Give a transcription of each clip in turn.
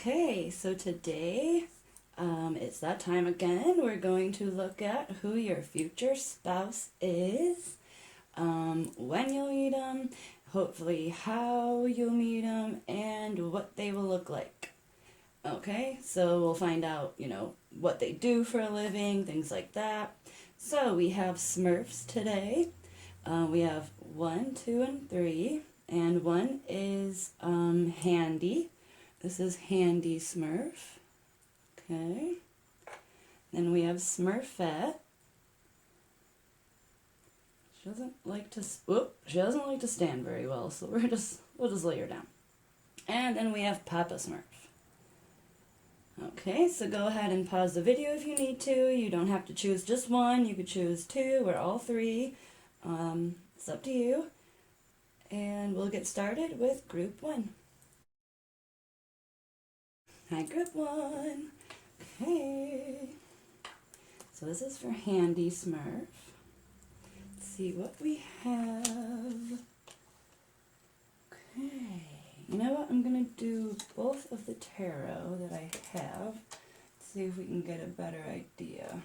Okay, so today it's that time again. We're going to look at who your future spouse is, when you'll meet them, hopefully how you'll meet them, and what they will look like. Okay, so we'll find out, what they do for a living, things like that. So we have Smurfs today. We have 1, 2, and 3, and one is Handy. This is Handy Smurf. Okay. Then we have Smurfette. She doesn't like to stand very well, so we'll just lay her down. And then we have Papa Smurf. Okay, so go ahead and pause the video if you need to. You don't have to choose just one. You could choose 2 or all 3. It's up to you. And we'll get started with Group 1. Hi, Group 1. Okay. So this is for Handy Smurf. Let's see what we have. Okay. You know what? I'm going to do both of the tarot that I have. See if we can get a better idea.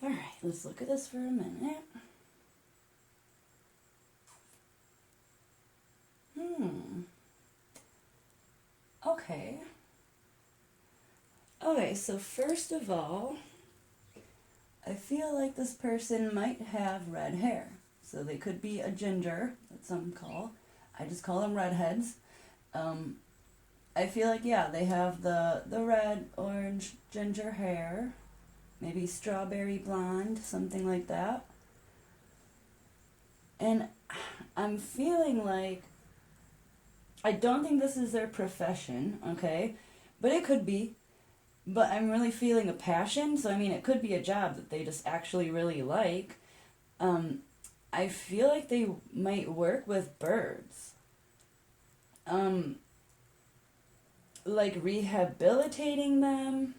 Alright, let's look at this for a minute. Okay, so first of all, I feel like this person might have red hair. So they could be a ginger, that some call. I just call them redheads. I feel like, yeah, they have the red, orange, ginger hair. Maybe strawberry blonde, something like that. And I'm feeling like, I don't think this is their profession, okay? But it could be. But I'm really feeling a passion, so I mean, it could be a job that they just actually really like. I feel like they might work with birds. Like rehabilitating them.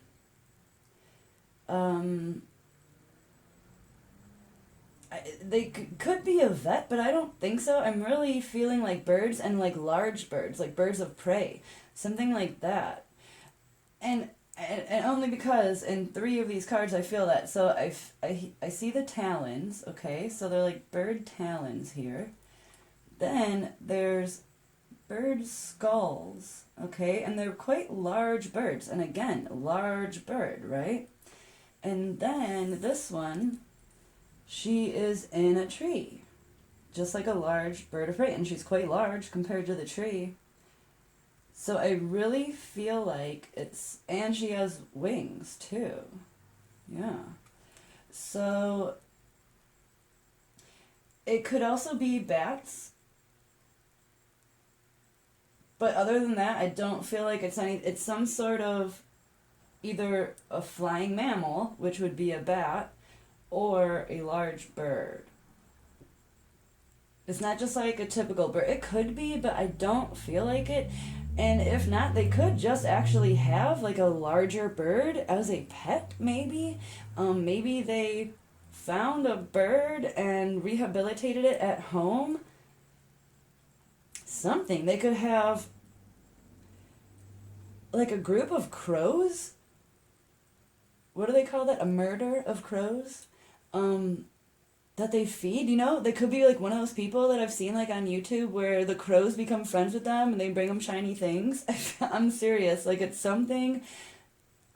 They could be a vet, but I don't think so. I'm really feeling like birds and like large birds, like birds of prey. Something like that. And only because in 3 of these cards I feel that. So I see the talons, okay? So they're like bird talons here. Then there's bird skulls, okay? And they're quite large birds. And again, large bird, right? And then this one, she is in a tree. Just like a large bird of prey. And she's quite large compared to the tree. So I really feel like and she has wings too. Yeah. So it could also be bats. But other than that, I don't feel like it's some sort of either a flying mammal, which would be a bat, or a large bird. It's not just like a typical bird. It could be, but I don't feel like it. And if not, they could just actually have like a larger bird as a pet, maybe. Maybe they found a bird and rehabilitated it at home. Something. They could have like a group of crows. What do they call that? A murder of crows? That they feed, they could be like one of those people that I've seen like on YouTube where the crows become friends with them and they bring them shiny things. I'm serious, like it's something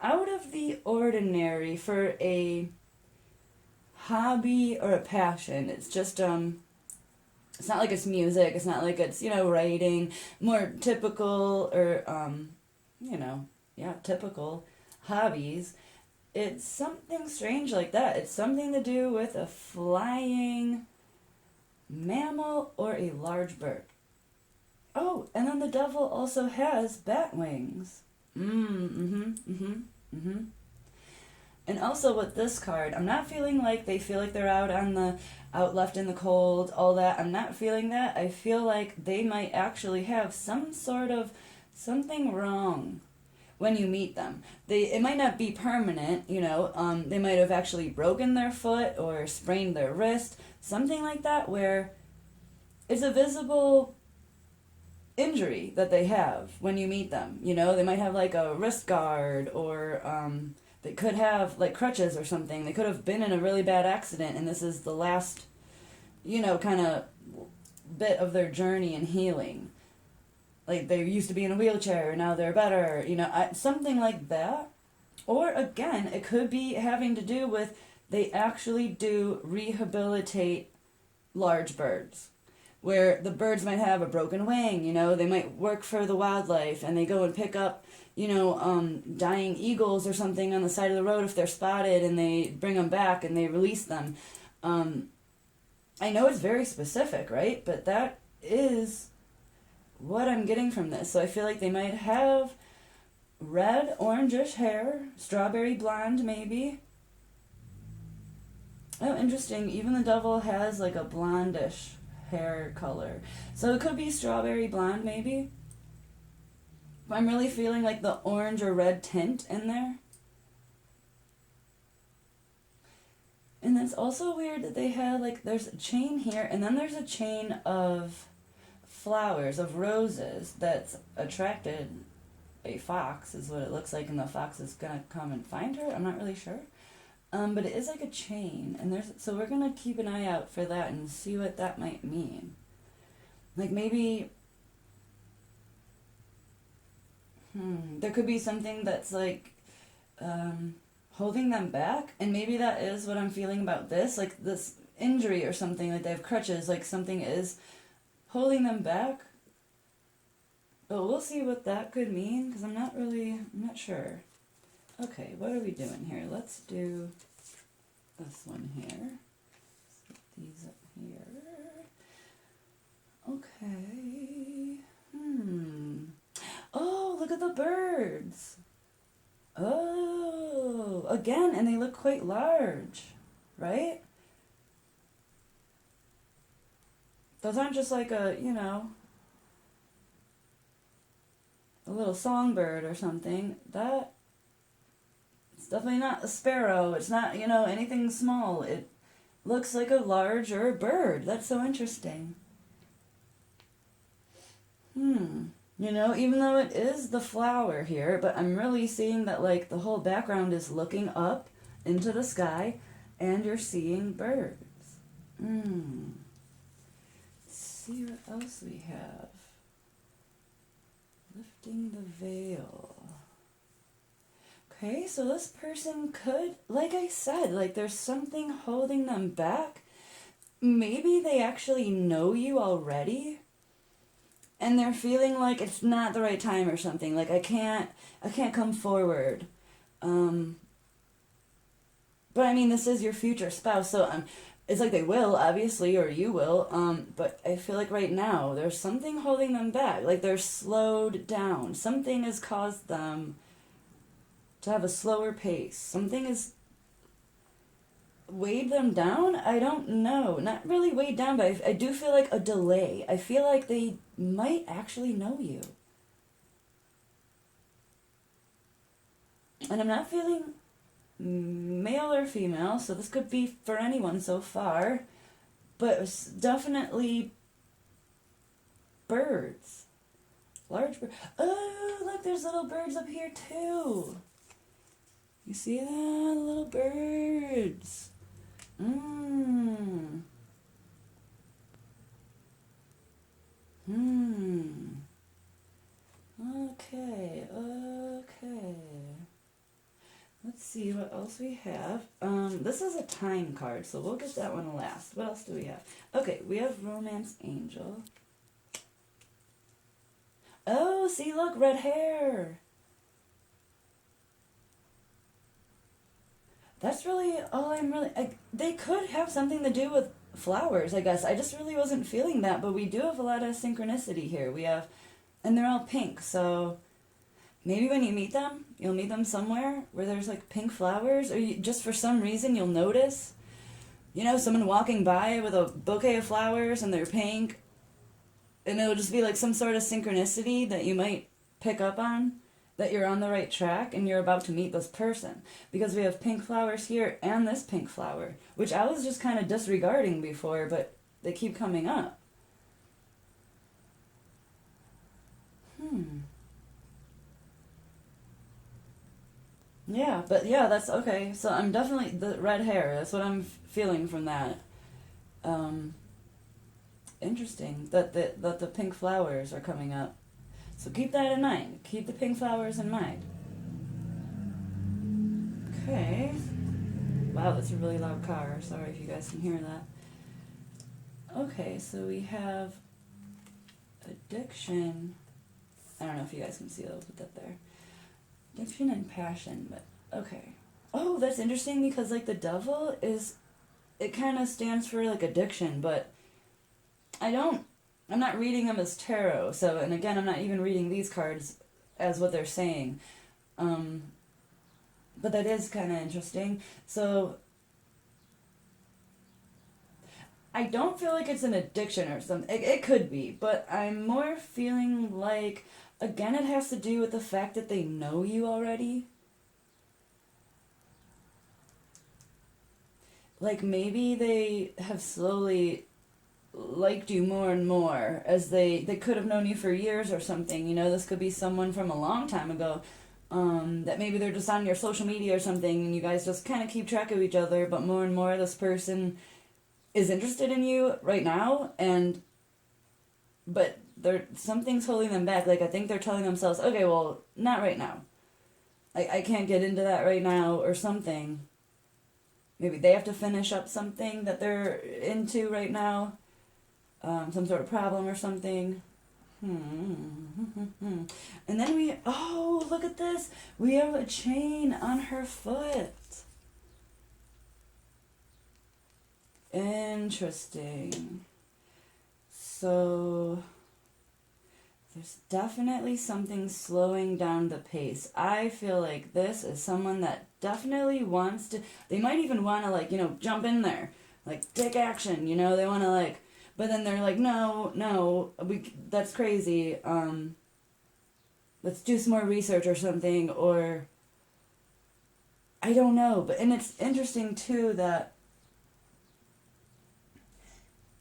out of the ordinary for a hobby or a passion. It's just it's not like it's music, it's not like it's writing, more typical or typical hobbies. It's something strange like that. It's something to do with a flying mammal or a large bird. Oh, and then the devil also has bat wings. And also with this card, I'm not feeling like they feel like they're out left in the cold, all that. I'm not feeling that. I feel like they might actually have some sort of something wrong when you meet them. It might not be permanent, they might have actually broken their foot or sprained their wrist, something like that, where it's a visible injury that they have when you meet them. You know, they might have like a wrist guard, or they could have like crutches or something. They could have been in a really bad accident, and this is the last, you know, kind of bit of their journey in healing. Like they used to be in a wheelchair, now they're better, you know, something like that. Or again, it could be having to do with they actually do rehabilitate large birds, where the birds might have a broken wing, you know, they might work for the wildlife and they go and pick up, you know, dying eagles or something on the side of the road if they're spotted, and they bring them back and they release them. I know it's very specific, right? But that is what I'm getting from this. So I feel like they might have red, orangish hair, strawberry blonde maybe. Oh, interesting. Even the devil has like a blondish hair color. So it could be strawberry blonde maybe. I'm really feeling like the orange or red tint in there. And it's also weird that they have like, there's a chain here, and then there's a chain of flowers, of roses, that's attracted a fox, is what it looks like, and the fox is gonna come and find her. I'm not really sure. But it is like a chain, and so we're gonna keep an eye out for that and see what that might mean. Like maybe, there could be something that's like, holding them back, and maybe that is what I'm feeling about this, like this injury or something, like they have crutches, like something is holding them back. But we'll see what that could mean, because I'm not sure. Okay, what are we doing here? Let's do this one here. Let's put these up here. Okay. Oh, look at the birds. Oh, again, and they look quite large, right? Those aren't just like a, you know, a little songbird or something. It's definitely not a sparrow. It's not, you know, anything small. It looks like a larger bird. That's so interesting. You know, even though it is the flower here, but I'm really seeing that, like, the whole background is looking up into the sky, and you're seeing birds. Let's see what else we have. Lifting the veil. Okay, so this person could, like I said, like, there's something holding them back. Maybe they actually know you already, and they're feeling like it's not the right time or something. Like, I can't come forward. But I mean, this is your future spouse, so it's like they will, obviously, or you will. But I feel like right now there's something holding them back. Like they're slowed down. Something has caused them to have a slower pace. Something has weighed them down? I don't know. Not really weighed down, but I do feel like a delay. I feel like they might actually know you. And I'm not feeling male or female, so this could be for anyone so far. But it's definitely birds. Large birds. Oh, look, there's little birds up here too. You see that? The little birds. Okay. Let's see what else we have. This is a time card, so we'll get that one last. What else do we have? Okay, we have Romance Angel. Oh, see, look, red hair. That's really all they could have something to do with flowers, I guess. I just really wasn't feeling that, but we do have a lot of synchronicity here. And they're all pink, so maybe when you meet them, you'll meet them somewhere where there's like pink flowers, or just for some reason you'll notice, you know, someone walking by with a bouquet of flowers and they're pink, and it'll just be like some sort of synchronicity that you might pick up on, that you're on the right track and you're about to meet this person. Because we have pink flowers here and this pink flower, which I was just kind of disregarding before, but they keep coming up. Yeah, but yeah, that's okay. So I'm definitely the red hair. That's what I'm feeling from that. Um, Interesting that the pink flowers are coming up. So keep that in mind. Keep the pink flowers in mind. Okay. Wow, that's a really loud car. Sorry if you guys can hear that. Okay, so we have addiction. I don't know if you guys can see that. I'll put that there. Addiction and passion, but okay. Oh, that's interesting because like the devil is, it kind of stands for like addiction, but I don't, I'm not reading them as tarot. So, and again, I'm not even reading these cards as what they're saying. Um, but that is kind of interesting. So I don't feel like it's an addiction or something. It could be, but I'm more feeling like, again, it has to do with the fact that they know you already. Like maybe they have slowly liked you more and more as they could have known you for years or something. You know, this could be someone from a long time ago. That maybe they're just on your social media or something and you guys just kind of keep track of each other, but more and more this person is interested in you right now, and but they're something's holding them back. Like I think they're telling themselves, okay, well, not right now. I can't get into that right now or something. Maybe they have to finish up something that they're into right now, some sort of problem or something. And then oh, look at this. We have a chain on her foot. Interesting. So there's definitely something slowing down the pace. I feel like this is someone that definitely wants to, they might even want to like, jump in there, like take action, they want to like, but then they're like, no, that's crazy. Let's do some more research or something, or I don't know. But and it's interesting too that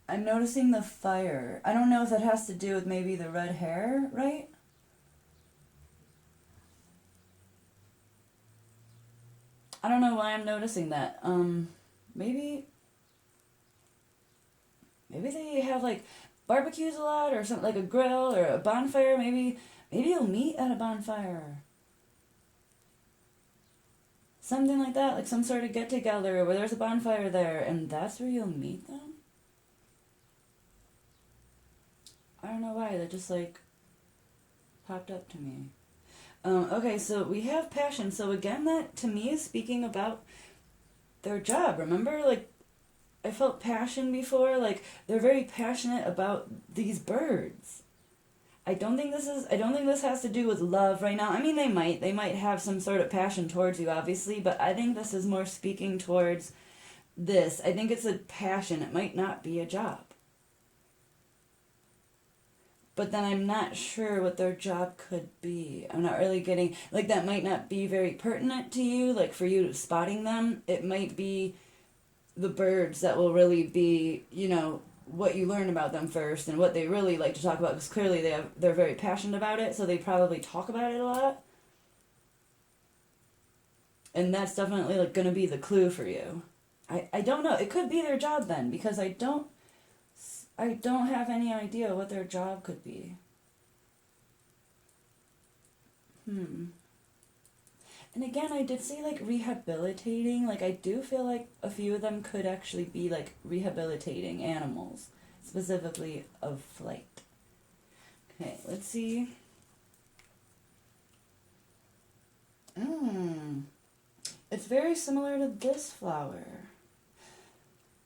I'm noticing the fire. I don't know if that has to do with maybe the red hair, right? I don't know why I'm noticing that. Maybe they have like barbecues a lot or something, like a grill or a bonfire. Maybe you'll meet at a bonfire. Something like that, like some sort of get together where there's a bonfire there, and that's where you'll meet them. I don't know why, that just like popped up to me. Okay, so we have passion. So again, that to me is speaking about their job. Remember, like I felt passion before. Like they're very passionate about these birds. I don't think this has to do with love right now. I mean, they might have some sort of passion towards you, obviously, but I think this is more speaking towards this. I think it's a passion. It might not be a job. But then I'm not sure what their job could be. I'm not really getting, like, that might not be very pertinent to you, like, for you spotting them. It might be the birds that will really be, what you learn about them first and what they really like to talk about, because clearly they're very passionate about it, so they probably talk about it a lot. And that's definitely, like, going to be the clue for you. I don't know. It could be their job then, because I don't have any idea what their job could be. And again, I did say like rehabilitating. Like I do feel like a few of them could actually be like rehabilitating animals, specifically of flight. Okay, let's see. It's very similar to this flower.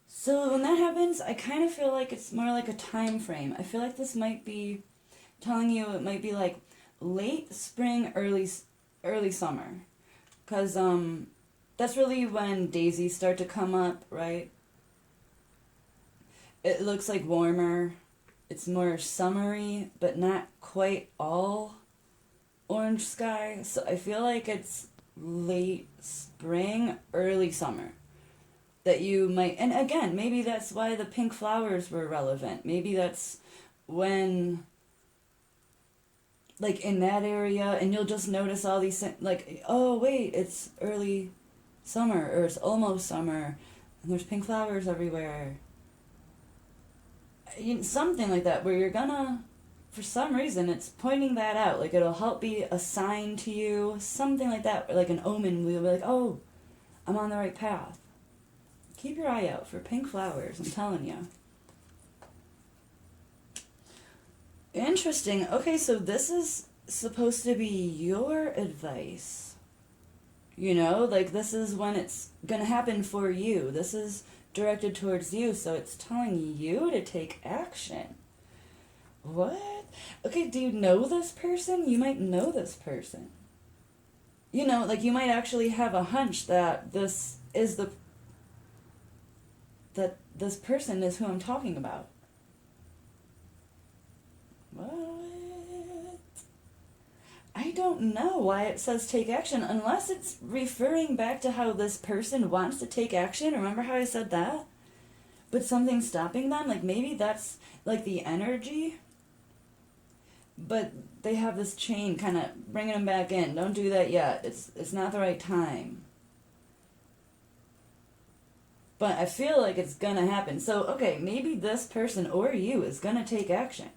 So when that happens, I kind of feel like it's more like a time frame. I feel like this might be telling you it might be like late spring, early summer, because that's really when daisies start to come up, right? It looks like warmer. It's more summery, but not quite all orange sky. So I feel like it's late spring, early summer. That you might, and again, maybe that's why the pink flowers were relevant. Maybe that's when like in that area, and you'll just notice all these things, like, oh wait, it's early summer, or it's almost summer, and there's pink flowers everywhere. Something like that, where you're gonna, for some reason, it's pointing that out. Like, it'll help be a sign to you, something like that, like an omen. We'll be like, oh, I'm on the right path. Keep your eye out for pink flowers, I'm telling you. Interesting. Okay, so this is supposed to be your advice. You know, like, this is when it's gonna happen for you. This is directed towards you, so it's telling you to take action. What? Okay, do you know this person? You might know this person. You know, like, you might actually have a hunch that this person is who I'm talking about. What? I don't know why it says take action, unless it's referring back to how this person wants to take action. Remember how I said that? But something's stopping them? Like, maybe that's, like, the energy. But they have this chain kind of bringing them back in. Don't do that yet. It's not the right time. But I feel like it's gonna happen. So, okay, maybe this person or you is gonna take action.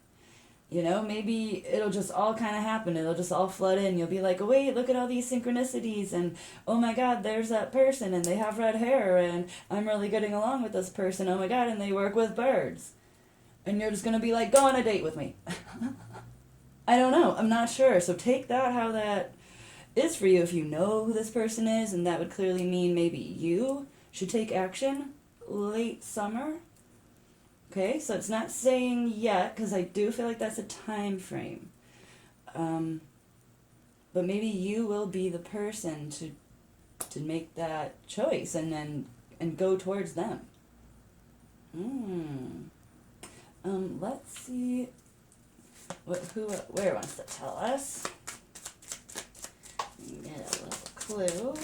You know, maybe it'll just all kind of happen. It'll just all flood in. You'll be like, oh, wait, look at all these synchronicities. And, oh, my God, there's that person. And they have red hair. And I'm really getting along with this person. Oh, my God, and they work with birds. And you're just going to be like, go on a date with me. I don't know. I'm not sure. So take that how that is for you. If you know who this person is, and that would clearly mean maybe you should take action late summer. Okay, so it's not saying yet, because I do feel like that's a time frame. But maybe you will be the person to make that choice and go towards them. Let's see where wants to tell us. Get a little clue.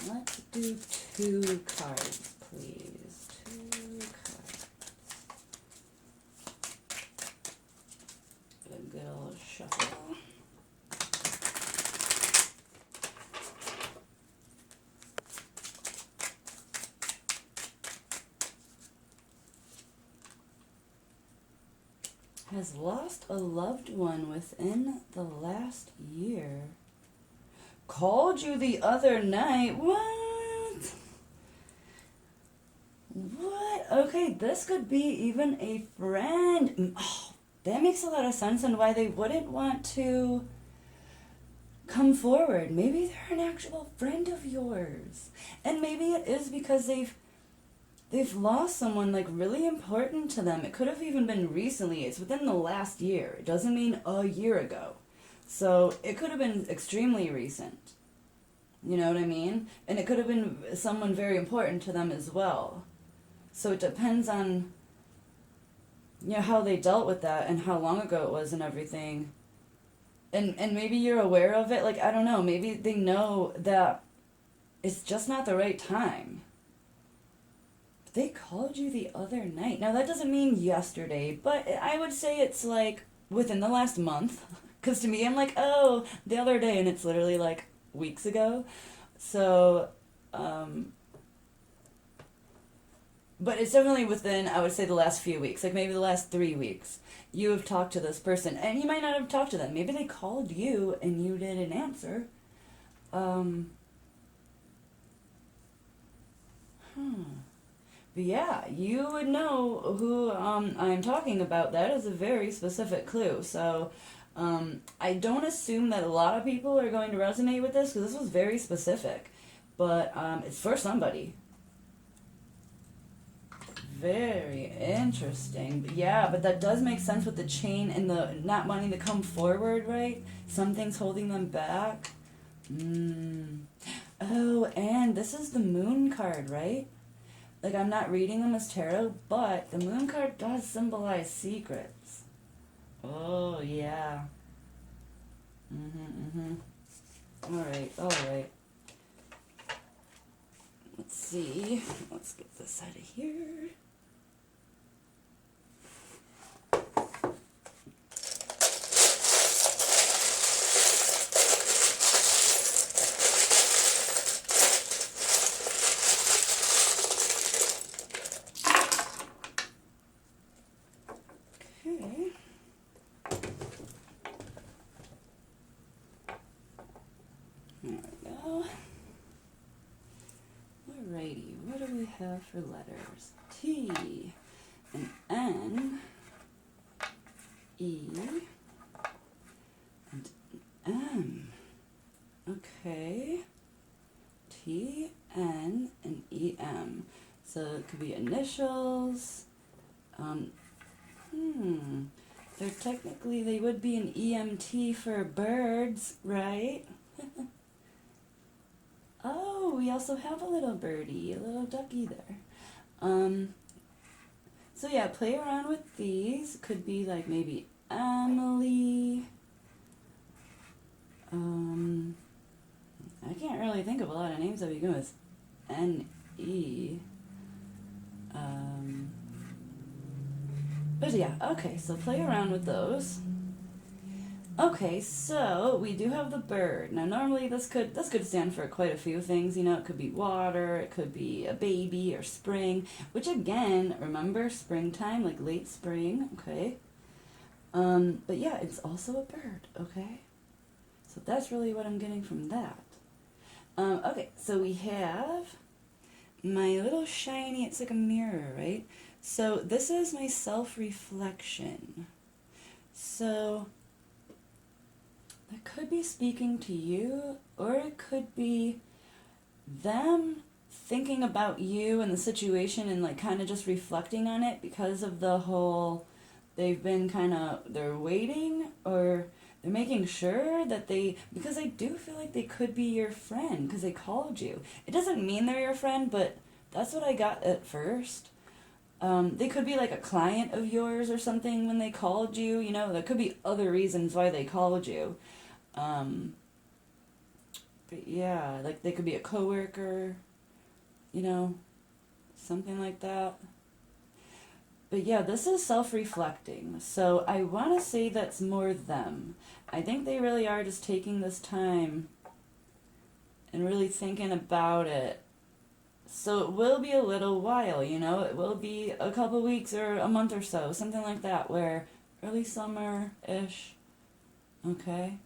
Let's do 2 cards, please. Good old shuffle. Has lost a loved one within the last year. Called you the other night. What? What? Okay, this could be even a friend. Oh, that makes a lot of sense on why they wouldn't want to come forward. Maybe they're an actual friend of yours. And maybe it is because they've lost someone, like, really important to them. It could have even been recently. It's within the last year. It doesn't mean a year ago. So it could have been extremely recent. You know what I mean? And it could have been someone very important to them as well. So it depends on, you know, how they dealt with that and how long ago it was and everything. And maybe you're aware of it. Like, I don't know. Maybe they know that it's just not the right time. But they called you the other night. Now, that doesn't mean yesterday, but I would say it's, like, within the last month. Because to me, I'm like, oh, the other day. And it's literally, like, weeks ago. So, but it's definitely within, I would say, the last few weeks. Like, maybe the last 3 weeks. You have talked to this person. And you might not have talked to them. Maybe they called you and you didn't answer. But yeah, you would know who I'm talking about. That is a very specific clue. So I don't assume that a lot of people are going to resonate with this, because this was very specific. But it's for somebody. Very interesting. But yeah, but that does make sense with the chain and the not wanting to come forward, right? Something's holding them back. Oh, and this is the moon card, right? Like, I'm not reading them as tarot, but the moon card does symbolize secrets. Oh, yeah. Alright. Let's see. Let's get this out of here. for letters. T and N, E, and M. Okay. T, N, and E, M. So it could be initials. They're technically, they would be an EMT for birds, right? Oh, we also have a little birdie, a little ducky there. So yeah, play around with these. Could be like maybe Emily. I can't really think of a lot of names that begin with N-E. But yeah, okay, so play around with those. Okay, so we do have the bird. Now normally this could stand for quite a few things, you know, it could be water, it could be a baby or spring, which again, remember springtime, like late spring, okay? But yeah, it's also a bird, okay? So that's really what I'm getting from that. Okay, so we have my little shiny, it's like a mirror, right? So this is my self-reflection. So it could be speaking to you, or it could be them thinking about you and the situation and like kind of just reflecting on it because of the whole, they've been they're waiting, or they're making sure that because I do feel like they could be your friend because they called you. It doesn't mean they're your friend, but that's what I got at first. They could be like a client of yours or something when they called you, you know, there could be other reasons why they called you. But yeah, like they could be a coworker, you know, something like that. But yeah, this is self-reflecting, so I want to say that's more them. I think they really are just taking this time and really thinking about it. So it will be a little while, you know, it will be a couple weeks or a month or so, something like that, where early summer-ish, okay?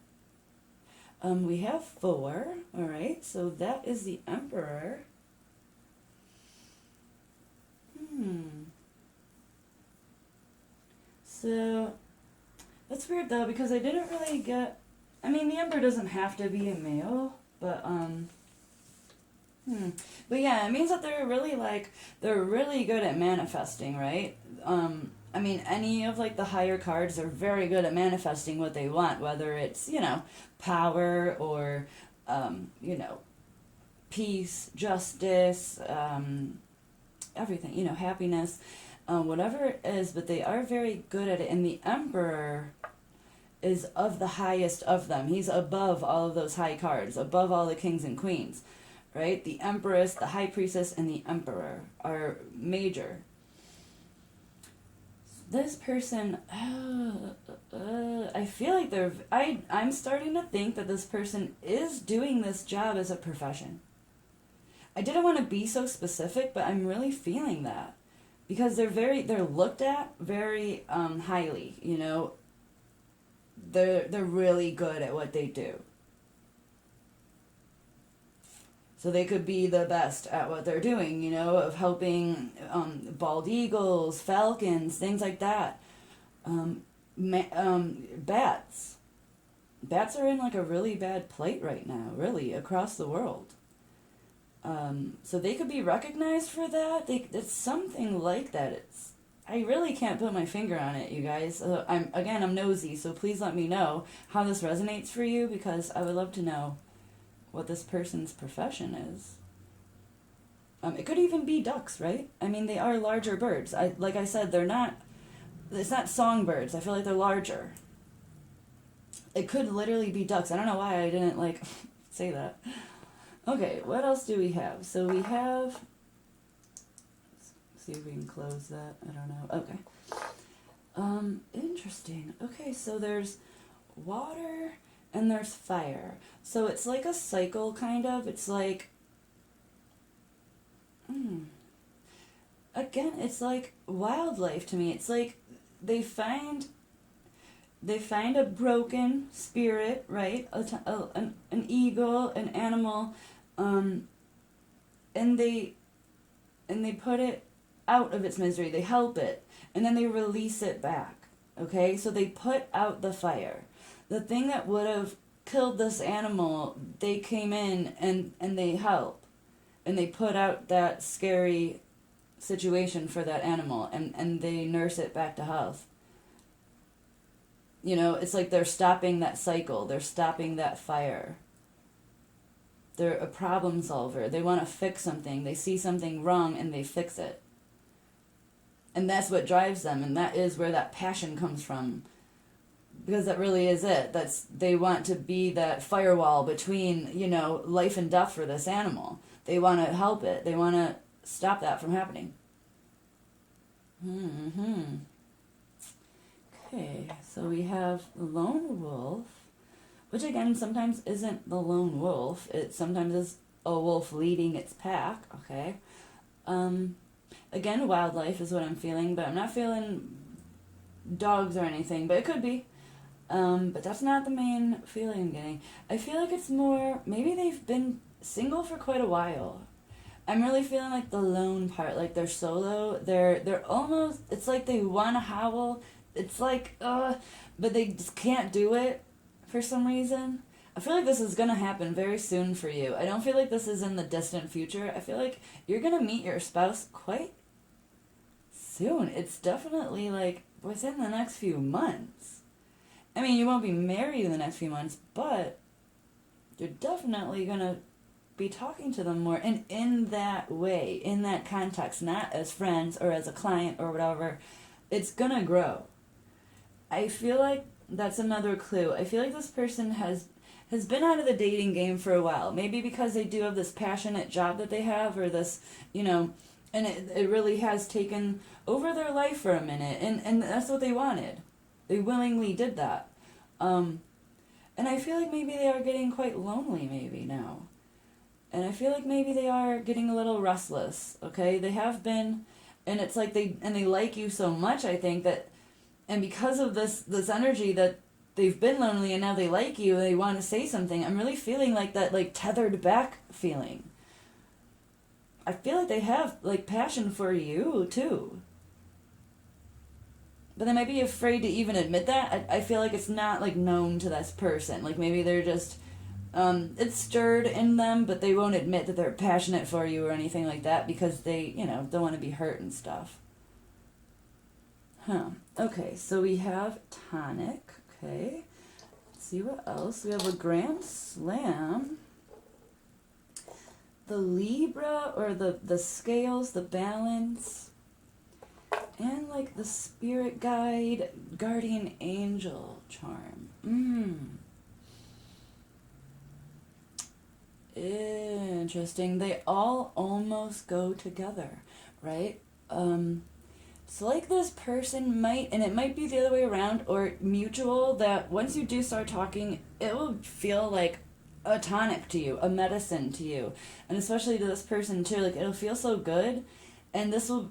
We have 4, alright, so that is the Emperor. So, that's weird though, because I didn't really get, I mean, the Emperor doesn't have to be a male, but, But yeah, it means that they're really good at manifesting, right? I mean, any of like the higher cards are very good at manifesting what they want, whether it's, you know, power or, you know, peace, justice, everything, you know, happiness, whatever it is, but they are very good at it. And the Emperor is of the highest of them. He's above all of those high cards, above all the kings and queens. Right? The Empress, the High Priestess, and the Emperor are major. This person, I feel like I'm starting to think that this person is doing this job as a profession. I didn't want to be so specific, but I'm really feeling that. Because they're looked at very highly, you know. They're really good at what they do. So they could be the best at what they're doing, you know, of helping bald eagles, falcons, things like that. Bats. Bats are in like a really bad plight right now, really, across the world. So they could be recognized for that. It's something like that. I really can't put my finger on it, you guys. I'm nosy, so please let me know how this resonates for you, because I would love to know what this person's profession is. It could even be ducks, right? I mean, they are larger birds. Like I said, it's not songbirds. I feel like they're larger. It could literally be ducks. I don't know why I didn't, like, say that. Okay, what else do we have? So we have, let's see if we can close that. I don't know. Okay. Interesting. Okay, so there's water and there's fire. So it's like a cycle, kind of. It's like, again, it's like wildlife to me. It's like they find a broken spirit, right? An eagle, an animal, and they and they put it out of its misery. They help it, and then they release it back. Okay, so they put out the fire. The thing that would have killed this animal, they came in and they help, and they put out that scary situation for that animal, and they nurse it back to health. You know, it's like they're stopping that cycle. They're stopping that fire. They're a problem solver. They want to fix something. They see something wrong and they fix it. And that's what drives them, and that is where that passion comes from. Because that really is it. They want to be that firewall between, you know, life and death for this animal. They want to help it. They want to stop that from happening. Okay, so we have the lone wolf, which again sometimes isn't the lone wolf. It sometimes is a wolf leading its pack, okay? Again, wildlife is what I'm feeling, but I'm not feeling dogs or anything, but it could be. But that's not the main feeling I'm getting. I feel like it's more, maybe they've been single for quite a while. I'm really feeling like the lone part, like they're solo. They're almost, it's like they want to howl. It's like, but they just can't do it for some reason. I feel like this is going to happen very soon for you. I don't feel like this is in the distant future. I feel like you're going to meet your spouse quite soon. It's definitely like within the next few months. I mean, you won't be married in the next few months, but you're definitely going to be talking to them more. And in that way, in that context, not as friends or as a client or whatever, it's going to grow. I feel like that's another clue. I feel like this person has been out of the dating game for a while. Maybe because they do have this passionate job that they have, or this, you know, and it really has taken over their life for a minute. And that's what they wanted. They willingly did that. And I feel like maybe they are getting quite lonely maybe now. And I feel like maybe they are getting a little restless, okay? They have been, and it's like they like you so much, I think, that, and because of this energy that they've been lonely and now they like you and they want to say something, I'm really feeling like that, like, tethered back feeling. I feel like they have, like, passion for you, too. But they might be afraid to even admit that. I feel like it's not, like, known to this person. Like, maybe they're just, it's stirred in them, but they won't admit that they're passionate for you or anything like that because they, you know, don't want to be hurt and stuff. Okay, so we have tonic. Okay. Let's see what else. We have a grand slam. The Libra, or the scales, the balance. And like the spirit guide, guardian angel charm. Interesting. They all almost go together, right? So like this person might, and it might be the other way around, or mutual, that once you do start talking, it will feel like a tonic to you, a medicine to you. And especially to this person too, like it'll feel so good. And this will,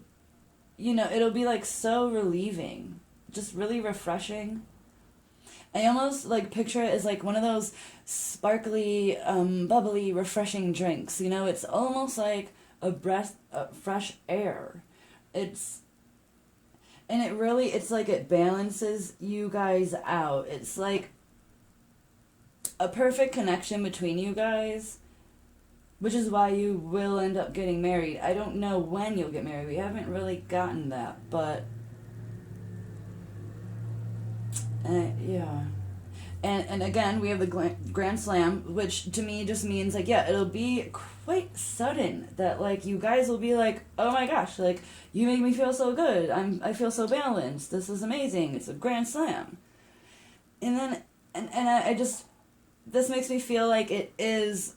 you know, it'll be like so relieving, just really refreshing. I almost like picture it as like one of those sparkly, bubbly, refreshing drinks. You know, it's almost like a breath of fresh air. And it really, it's like it balances you guys out. It's like a perfect connection between you guys, which is why you will end up getting married. I don't know when you'll get married. We haven't really gotten that, but yeah. And again, we have the Grand Slam, which to me just means, like, yeah, it'll be quite sudden that, like, you guys will be like, oh my gosh, like, you make me feel so good. I feel so balanced. This is amazing. It's a Grand Slam. And then, and I just, this makes me feel like it's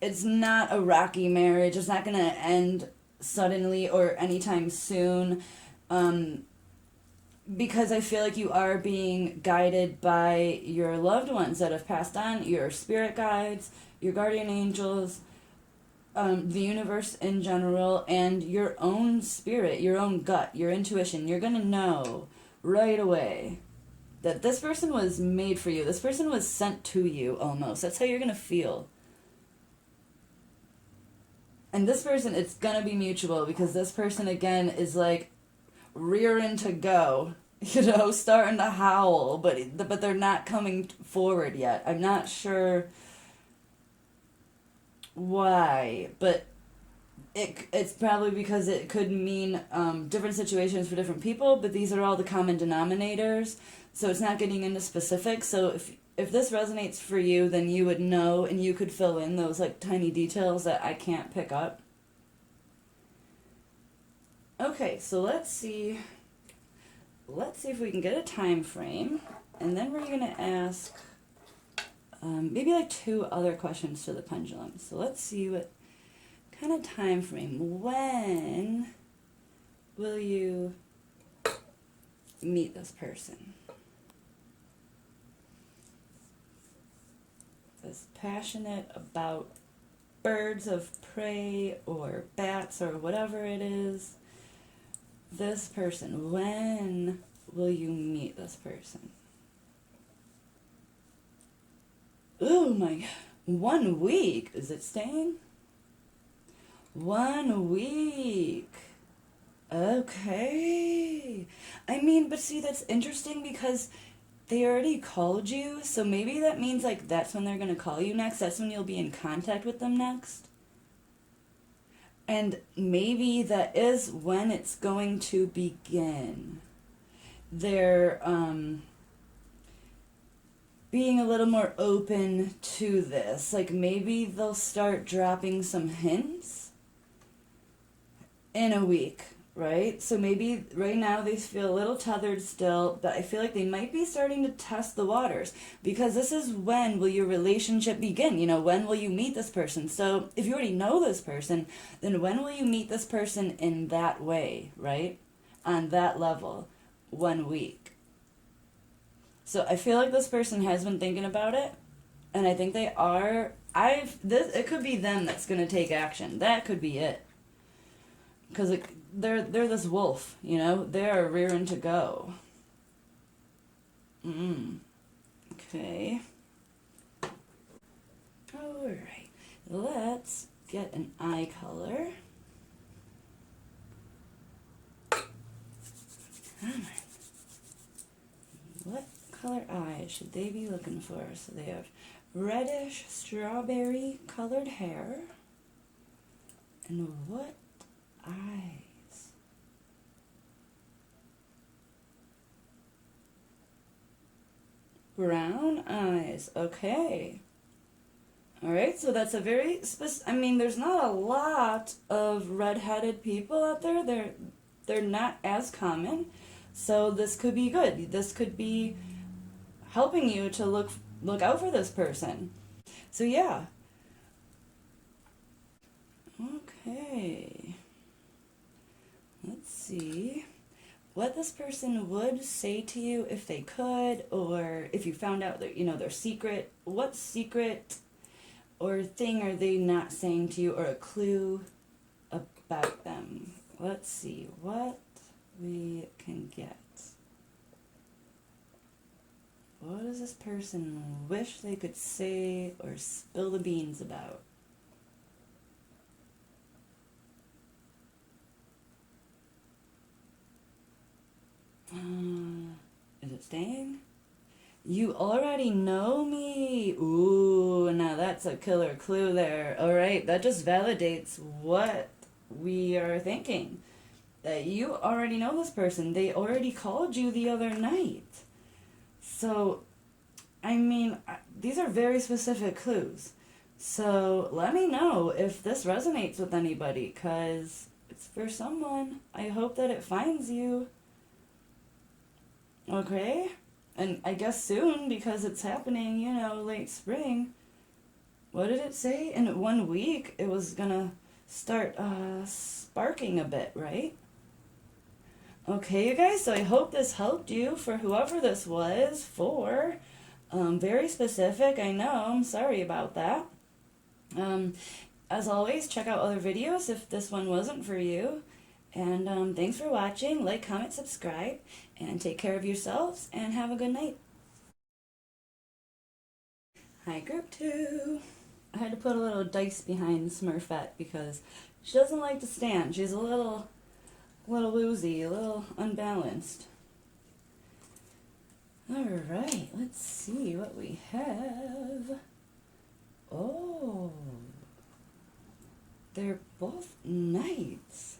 not a rocky marriage. It's not going to end suddenly or anytime soon. Because I feel like you are being guided by your loved ones that have passed on, your spirit guides, your guardian angels, the universe in general, and your own spirit, your own gut, your intuition. You're going to know right away that this person was made for you. This person was sent to you almost. That's how you're going to feel. And this person, it's gonna be mutual, because this person again is like rearing to go, you know, starting to howl, but they're not coming forward yet. I'm not sure why, but it's probably because it could mean different situations for different people, but these are all the common denominators, so it's not getting into specifics. So if this resonates for you, then you would know, and you could fill in those like tiny details that I can't pick up. Okay, so let's see if we can get a time frame, and then we're gonna ask maybe like 2 other questions to the pendulum. So let's see what kind of time frame. When will you meet this person? Is passionate about birds of prey or bats or whatever it is. This person, when will you meet this person? Oh my, 1 week. Is it staying? 1 week. Okay. I mean, but see, that's interesting because they already called you, so maybe that means like that's when they're going to call you next. That's when you'll be in contact with them next. And maybe that is when it's going to begin. They're being a little more open to this. Like maybe they'll start dropping some hints in a week, right? So maybe right now they feel a little tethered still, but I feel like they might be starting to test the waters, because this is when will your relationship begin? You know, when will you meet this person? So if you already know this person, then when will you meet this person in that way, right? On that level, 1 week. So I feel like this person has been thinking about it, and I think they are. It could be them that's going to take action. That could be it. Because they're this wolf, you know? They're rearing to go. Okay. Alright. Let's get an eye color. What color eyes should they be looking for? So they have reddish strawberry colored hair. And what eyes? Brown eyes. Okay. Alright, so that's a very I mean, there's not a lot of red-headed people out there. They're not as common. So this could be good. This could be helping you to look out for this person. So yeah. Okay. Let's see what this person would say to you if they could, or if you found out that, you know, their secret. What secret or thing are they not saying to you, or a clue about them? Let's see what we can get. What does this person wish they could say or spill the beans about? Is it staying? You already know me. Ooh, now that's a killer clue there. Alright, that just validates what we are thinking. That you already know this person. They already called you the other night. So, I mean, these are very specific clues. So, let me know if this resonates with anybody, because it's for someone. I hope that it finds you. Okay? And I guess soon, because it's happening, you know, late spring. What did it say? In 1 week, it was gonna start sparking a bit, right? Okay, you guys, so I hope this helped you, for whoever this was for. Very specific, I know, I'm sorry about that. As always, check out other videos if this one wasn't for you. And thanks for watching. Like, comment, subscribe, and take care of yourselves, and have a good night. Hi, Group 2. I had to put a little dice behind Smurfette because she doesn't like to stand. She's a little woozy, a little unbalanced. Alright, let's see what we have. Oh, they're both knights.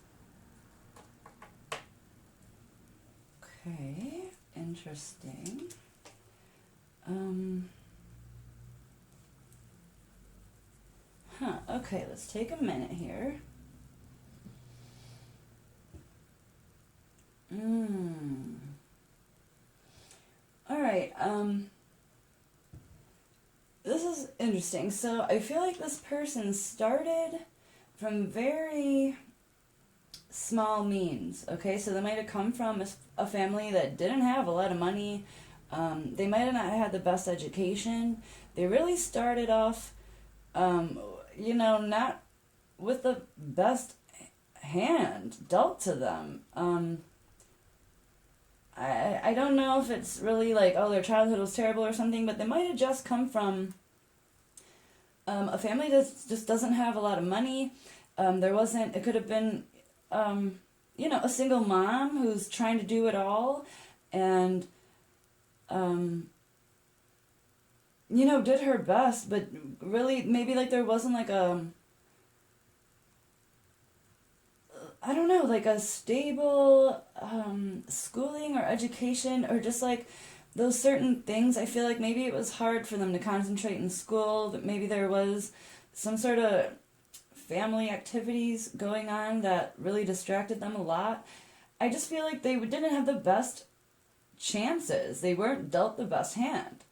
Okay, interesting. Okay, let's take a minute here. Alright, this is interesting. So I feel like this person started from very small means, okay? So they might have come from a family that didn't have a lot of money. They might have not had the best education. They really started off, not with the best hand dealt to them. I don't know if it's really like, oh, their childhood was terrible or something, but they might have just come from a family that just doesn't have a lot of money. It could have been, a single mom who's trying to do it all and, did her best, but really maybe like there wasn't like a stable schooling or education or just like those certain things. I feel like maybe it was hard for them to concentrate in school, that maybe there was some sort of family activities going on that really distracted them a lot. I just feel like they didn't have the best chances. They weren't dealt the best hand.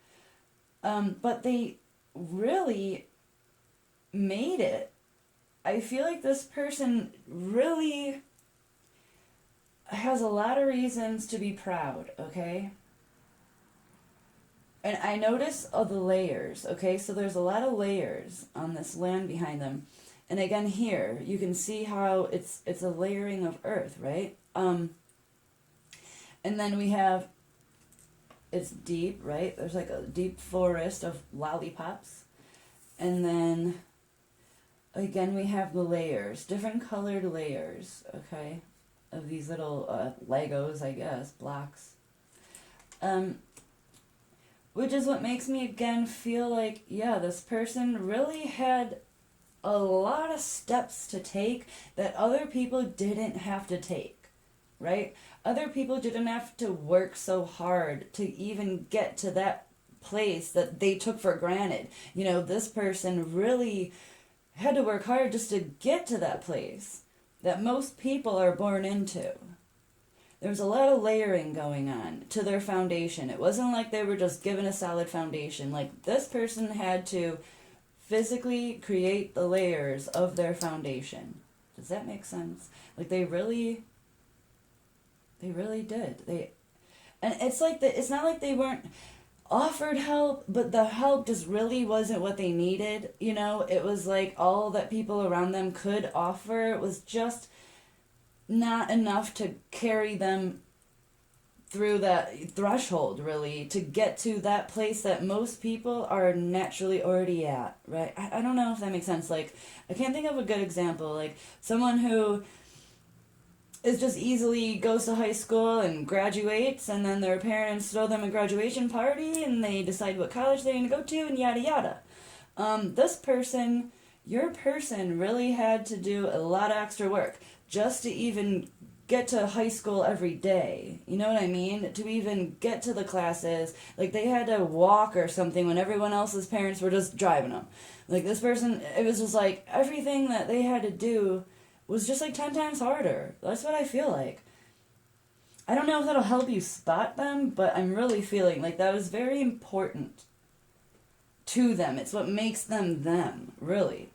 But they really made it. I feel like this person really has a lot of reasons to be proud, okay? And I notice all the layers, okay? So there's a lot of layers on this land behind them. And again here, you can see how it's a layering of earth, right? And then we have, it's deep, right? There's like a deep forest of lollipops. And then again, we have the layers, different colored layers, okay, of these little Legos, I guess, blocks. Which is what makes me, again, feel like, yeah, this person really had a lot of steps to take that other people didn't have to take, right? Other people didn't have to work so hard to even get to that place that they took for granted. This person really had to work hard just to get to that place that most people are born into. There was a lot of layering going on to their foundation. It wasn't like they were just given a solid foundation. Like, this person had to physically create the layers of their foundation. Does that make sense? Like, they really did. And it's like it's not like they weren't offered help, but the help just really wasn't what they needed. It was like all that people around them could offer was just not enough to carry them through that threshold, really, to get to that place that most people are naturally already at, right? I don't know if that makes sense. Like, I can't think of a good example. Like, someone who is just easily goes to high school and graduates, and then their parents throw them a graduation party, and they decide what college they're going to go to, and yada yada. Your person really had to do a lot of extra work just to even get to high school every day. You know what I mean? To even get to the classes. Like, they had to walk or something when everyone else's parents were just driving them. Like, this person, it was just like everything that they had to do was just like 10 times harder. That's what I feel like. I don't know if that'll help you spot them, but I'm really feeling like that was very important to them. It's what makes them them, really.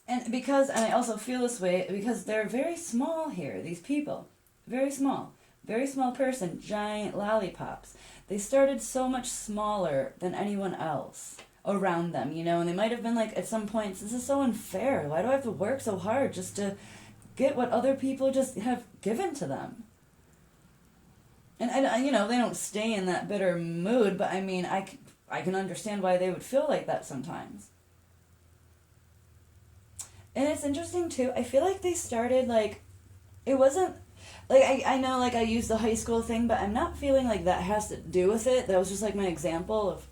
And I also feel this way because they're very small here, these people. Very small. Very small person, giant lollipops. They started so much smaller than anyone else around them, and they might have been like, at some points, this is so unfair. Why do I have to work so hard just to get what other people just have given to them? And, they don't stay in that bitter mood, but I mean, I can understand why they would feel like that sometimes. And it's interesting too, I feel like they started like, it wasn't, like, I know like I used the high school thing, but I'm not feeling like that has to do with it. That was just like my example of,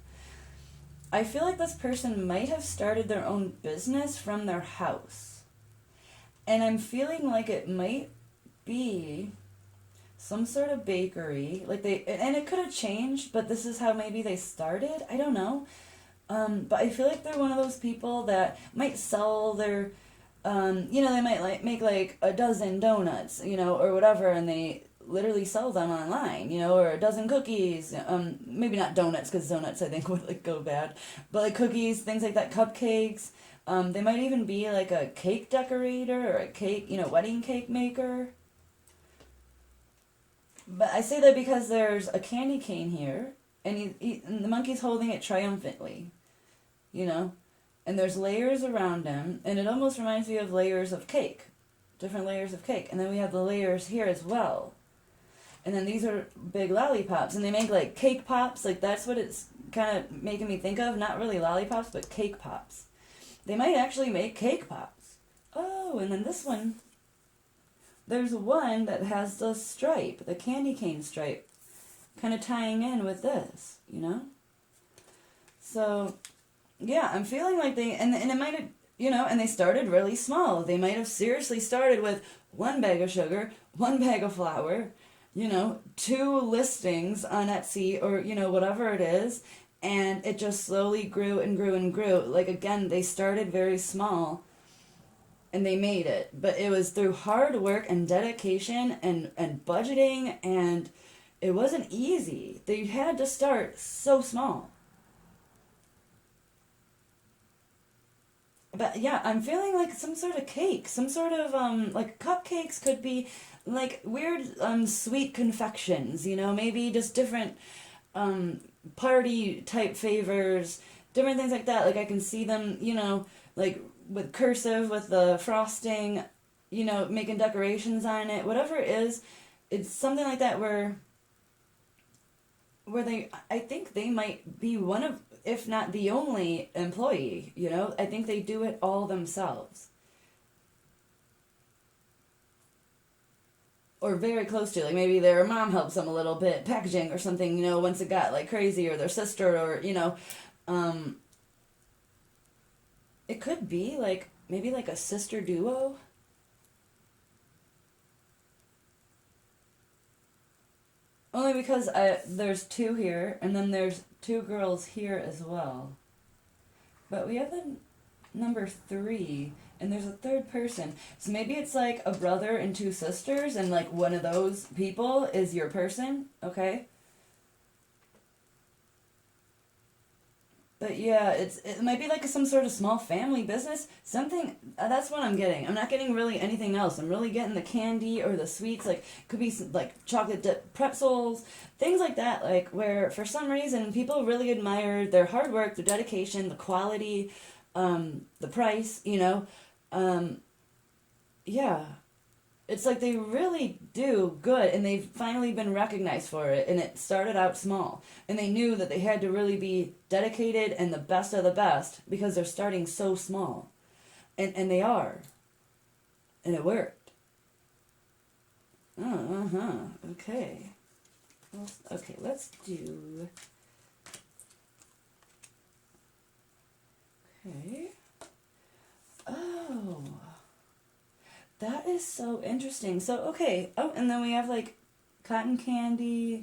I feel like this person might have started their own business from their house. And I'm feeling like it might be some sort of bakery. Like they, and it could have changed, but this is how maybe they started. I don't know. But I feel like they're one of those people that might sell their, they might like make like a dozen donuts, or whatever, and they literally sell them online, or a dozen cookies. Maybe not donuts, because donuts I think would like go bad, but like cookies, things like that, cupcakes. They might even be like a cake decorator or a cake, wedding cake maker. But I say that because there's a candy cane here, and and the monkey's holding it triumphantly, and there's layers around him, and it almost reminds me of layers of cake, different layers of cake, and then we have the layers here as well. And then these are big lollipops, and they make like cake pops, like that's what it's kind of making me think of, not really lollipops, but cake pops. They might actually make cake pops. Oh, and then this one, there's one that has the stripe, the candy cane stripe, kind of tying in with this, So, yeah, I'm feeling like and it might have, and they started really small. They might have seriously started with 1 bag of sugar, 1 bag of flour, 2 listings on Etsy or, whatever it is. And it just slowly grew and grew and grew. Like, again, they started very small and they made it. But it was through hard work and dedication and budgeting, and it wasn't easy. They had to start so small. But yeah, I'm feeling like some sort of cake, some sort of, like cupcakes could be like weird, sweet confections, maybe just different, party type favors, different things like that. Like I can see them, like with cursive, with the frosting, making decorations on it, whatever it is, it's something like that where I think they might be one of, if not the only employee, I think they do it all themselves. Or very close to, like maybe their mom helps them a little bit, packaging or something, once it got like crazy, or their sister, or, it could be like, maybe like a sister duo. Only because there's 2 here, and then there's 2 girls here as well. But we have the number 3, and there's a 3rd person. So maybe it's like a brother and 2 sisters, and like one of those people is your person, okay? But yeah, it might be like some sort of small family business. Something, that's what I'm getting. I'm not getting really anything else. I'm really getting the candy or the sweets. Like, could be some, like chocolate dipped pretzels, things like that. Like, where for some reason people really admire their hard work, their dedication, the quality, the price, yeah. It's like they really do good, and they've finally been recognized for it, and it started out small. And they knew that they had to really be dedicated and the best of the best, because they're starting so small. And they are. And it worked. Oh, okay. Okay, let's do... Okay. Oh... That is so interesting. So, okay. Oh, and then we have, like, cotton candy.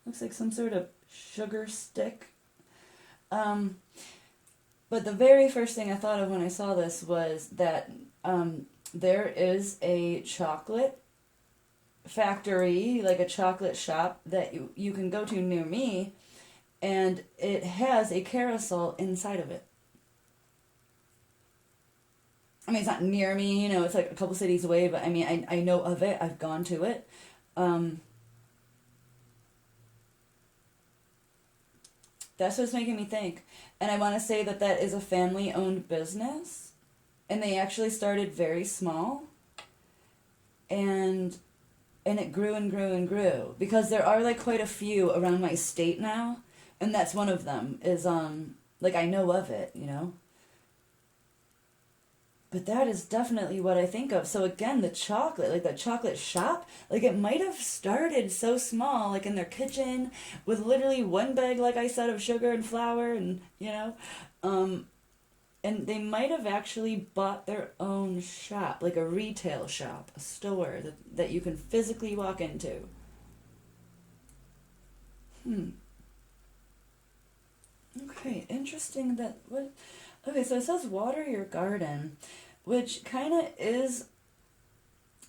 Looks like some sort of sugar stick. But the very first thing I thought of when I saw this was that there is a chocolate factory, like a chocolate shop, that you can go to near me, and it has a carousel inside of it. I mean, it's not near me, it's like a couple cities away, but I mean, I know of it, I've gone to it. That's what's making me think. And I want to say that that is a family-owned business, and they actually started very small, and it grew and grew and grew, because there are like quite a few around my state now, And that's one of them, is, like, I know of it, you know? But that is definitely what I think of. So again, the chocolate, like the chocolate shop, like it might have started so small, like in their kitchen, with literally one bag, like I said, of sugar and flour, and you know, and they might have actually bought their own shop, like a retail shop, a store that you can physically walk into. Hmm. Okay, interesting that what. Okay, so it says water your garden, which kind of is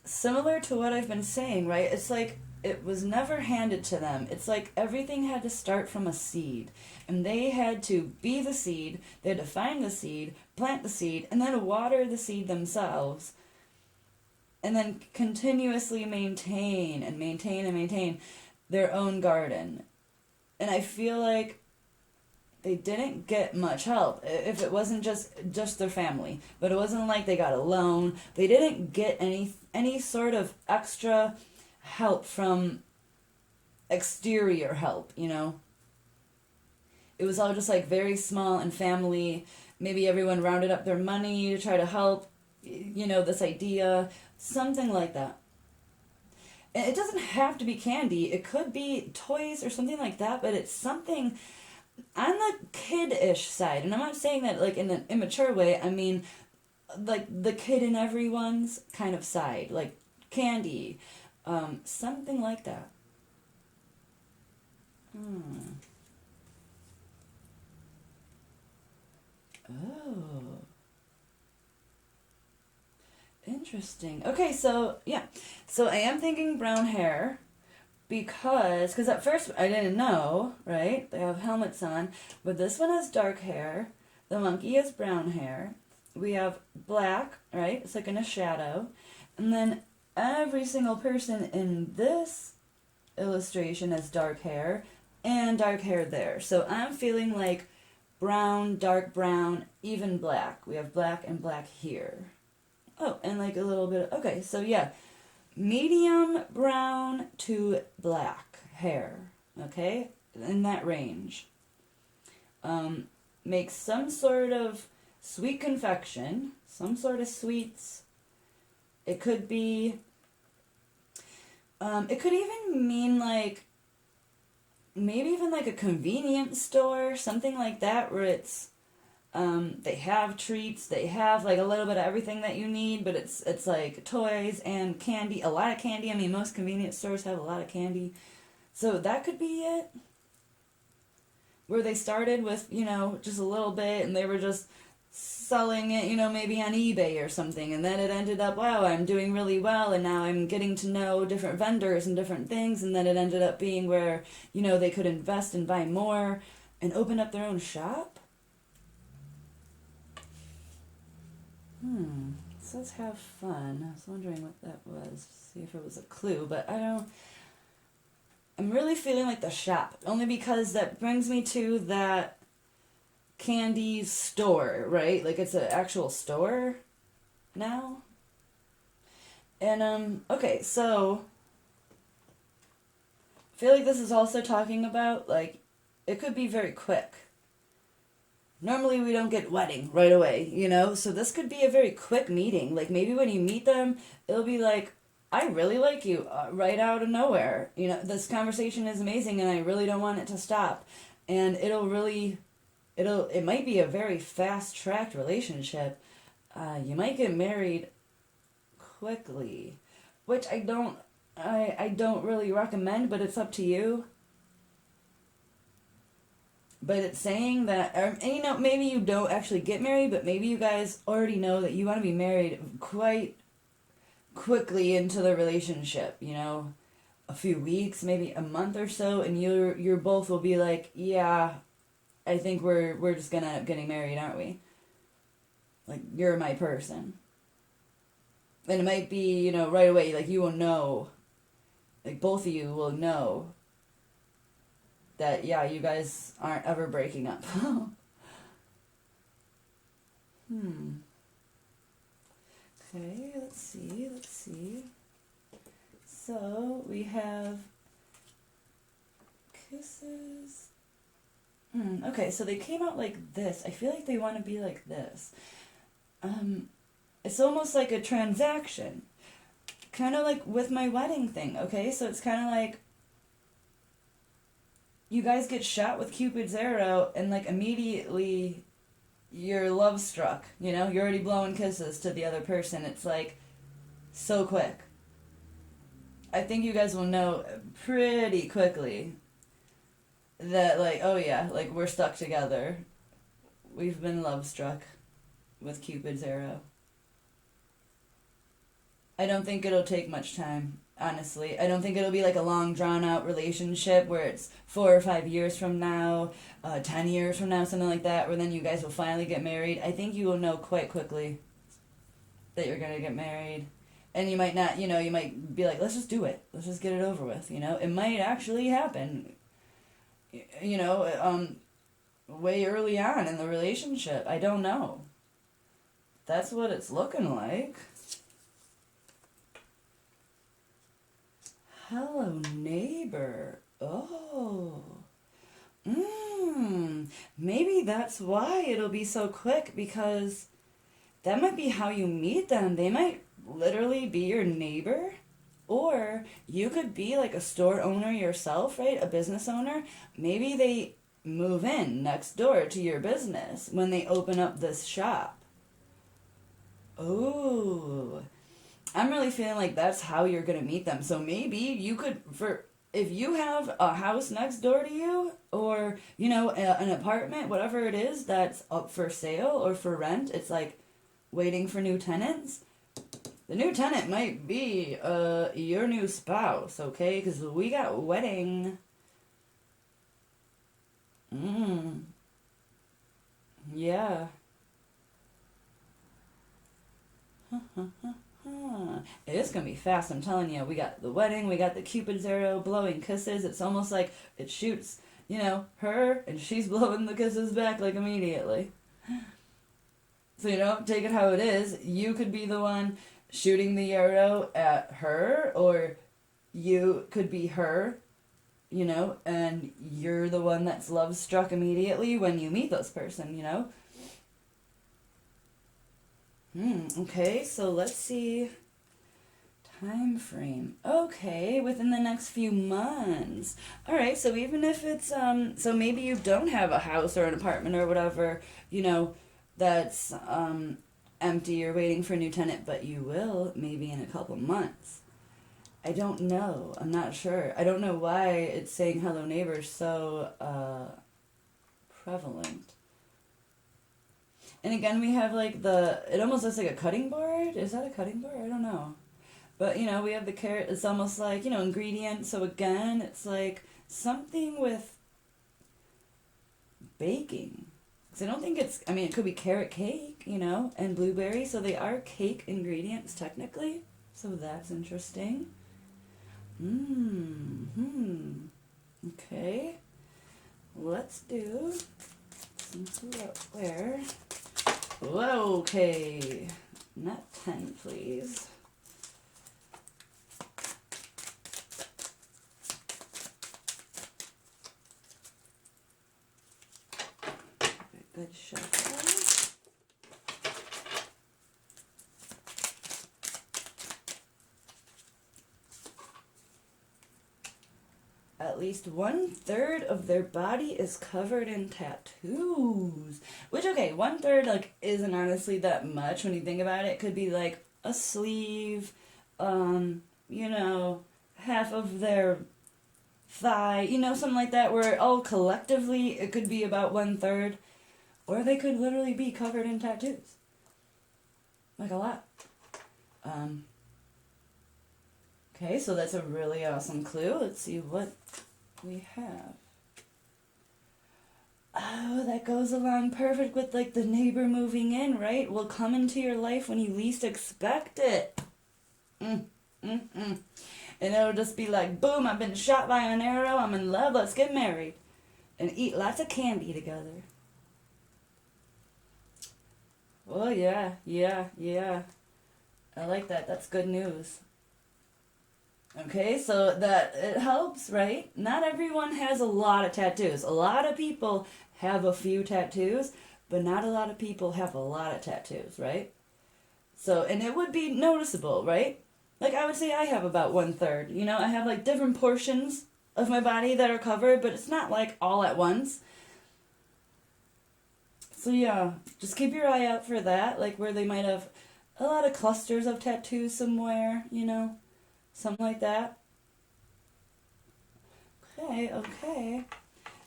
similar to what I've been saying, right? It's like it was never handed to them. It's like everything had to start from a seed. And they had to be the seed, they had to find the seed, plant the seed, and then water the seed themselves. And then continuously maintain and maintain and maintain their own garden. And I feel like they didn't get much help if it wasn't just their family, but it wasn't like they got a loan. They didn't get any sort of extra help from exterior help, you know. It was all just like very small and family. Maybe everyone rounded up their money to try to help, you know, this idea, something like that. And it doesn't have to be candy. It could be toys or something like that, but it's something on the kid-ish side. And I'm not saying that like in an immature way. I mean like the kid in everyone's kind of side, like candy, something like that. Hmm. Oh, interesting. Okay, so yeah, so I am thinking brown hair because at first I didn't know, right? They have helmets on, but this one has dark hair. The monkey has brown hair. We have black, right? It's like in a shadow. And then every single person in this illustration has dark hair and dark hair there. So I'm feeling like brown, dark brown, even black. We have black and black here. Oh, and like a little bit. Okay, so yeah, medium brown to black hair. Okay, in that range. Make some sort of sweet confection, some sort of sweets. It could be. It could even mean like maybe even like a convenience store, something like that, where it's they have treats, they have like a little bit of everything that you need, but it's like toys and candy, a lot of candy. I mean, most convenience stores have a lot of candy, so that could be it. Where they started with, you know, just a little bit, and they were just selling it, you know, maybe on eBay or something, and then it ended up, wow, I'm doing really well, and now I'm getting to know different vendors and different things, and then it ended up being where, you know, they could invest and buy more and open up their own shop. It says have fun. I was wondering what that was, see if it was a clue, but I'm really feeling like the shop, only because that brings me to that candy store, right? Like it's an actual store now. And okay, so I feel like this is also talking about like it could be very quick. Normally we don't get wedding right away, you know? So this could be a very quick meeting. Like maybe when you meet them, it'll be like, I really like you, right out of nowhere. You know, this conversation is amazing and I really don't want it to stop. And it might be a very fast-tracked relationship. You might get married quickly, which I don't really recommend, but it's up to you. But it's saying that, and you know, maybe you don't actually get married, but maybe you guys already know that you want to be married quite quickly into the relationship, you know, a few weeks, maybe a month or so, and you're both will be like, yeah, I think we're just gonna getting married, aren't we? Like you're my person. And it might be, you know, right away, like you will know, like both of you will know that yeah, you guys aren't ever breaking up. Okay, let's see. So we have kisses. Okay, so they came out like this. I feel like they want to be like this. It's almost like a transaction. Kind of like with my wedding thing, okay? So it's kind of like you guys get shot with Cupid's arrow and like immediately you're love struck, you know? You're already blowing kisses to the other person. It's like so quick. I think you guys will know pretty quickly that like, oh yeah, like we're stuck together. We've been love struck with Cupid's arrow. I don't think it'll take much time, honestly. I don't think it'll be like a long drawn out relationship where it's 4 or 5 years from now, 10 years from now, something like that, where then you guys will finally get married. I think you will know quite quickly that you're gonna get married. And you might not, you might be like, let's just do it. Let's just get it over with, It might actually happen, way early on in the relationship. I don't know. That's what it's looking like. Hello, neighbor. Oh. Maybe that's why it'll be so quick, because that might be how you meet them. They might literally be your neighbor, or you could be like a store owner yourself, right? A business owner. Maybe they move in next door to your business when they open up this shop. Oh, I'm really feeling like that's how you're gonna meet them. So maybe you could, if you have a house next door to you, or an apartment, whatever it is that's up for sale or for rent, it's like waiting for new tenants. The new tenant might be your new spouse, okay? Because we got wedding. Yeah. It's gonna be fast, I'm telling you. We got the wedding, we got the Cupid's arrow, blowing kisses. It's almost like it shoots, her, and she's blowing the kisses back like immediately. So, take it how it is. You could be the one shooting the arrow at her, or you could be her, and you're the one that's love struck immediately when you meet this person, Okay, so let's see. Time frame. Okay, within the next few months. All right, so even if it's so maybe you don't have a house or an apartment or whatever, that's empty or waiting for a new tenant, but you will maybe in a couple months. I don't know. I'm not sure. I don't know why it's saying hello neighbor so prevalent. And again, we have like it almost looks like a cutting board. Is that a cutting board? I don't know. But, we have the carrot. It's almost like, ingredients. So again, it's like something with baking. Because I don't think it could be carrot cake, and blueberry. So they are cake ingredients technically. So that's interesting. Okay. Let's do some footwear. Whoa, okay. Not 10, please. Good shuffle. At least 1/3 of their body is covered in tattoos. Which, okay, 1/3 isn't honestly that much when you think about it. It could be like a sleeve, half of their thigh, something like that, where all collectively it could be about 1/3. Or they could literally be covered in tattoos. Like a lot. Okay, so that's a really awesome clue. Let's see what we have. Oh, that goes along perfect with the neighbor moving in, right? Will come into your life when you least expect it. And it'll just be like, boom, I've been shot by an arrow, I'm in love, let's get married. And eat lots of candy together. Oh, yeah. I like that. That's good news. Okay, so that it helps, right? Not everyone has a lot of tattoos. A lot of people have a few tattoos, but not a lot of people have a lot of tattoos, right? So, and it would be noticeable, right? Like I would say I have about 1/3. You know, I have like different portions of my body that are covered, but it's not like all at once. So yeah, just keep your eye out for that, like where they might have a lot of clusters of tattoos somewhere, you know, something like that. Okay, okay.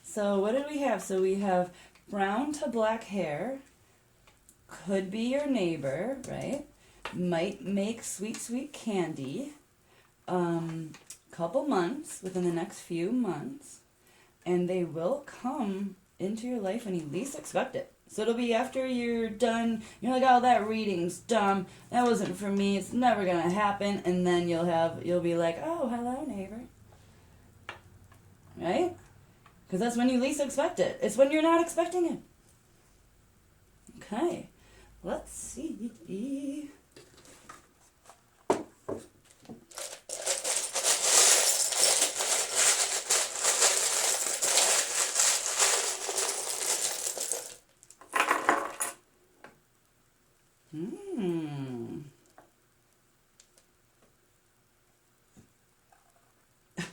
So what did we have? So we have brown to black hair, could be your neighbor, right? Might make sweet, sweet candy. Couple months, within the next few months, and they will come into your life when you least expect it. So it'll be after you're done, you're like, oh, that reading's dumb, that wasn't for me, it's never gonna happen, and then you'll be like, oh, hello, neighbor. Right? Because that's when you least expect it. It's when you're not expecting it. Okay, let's see.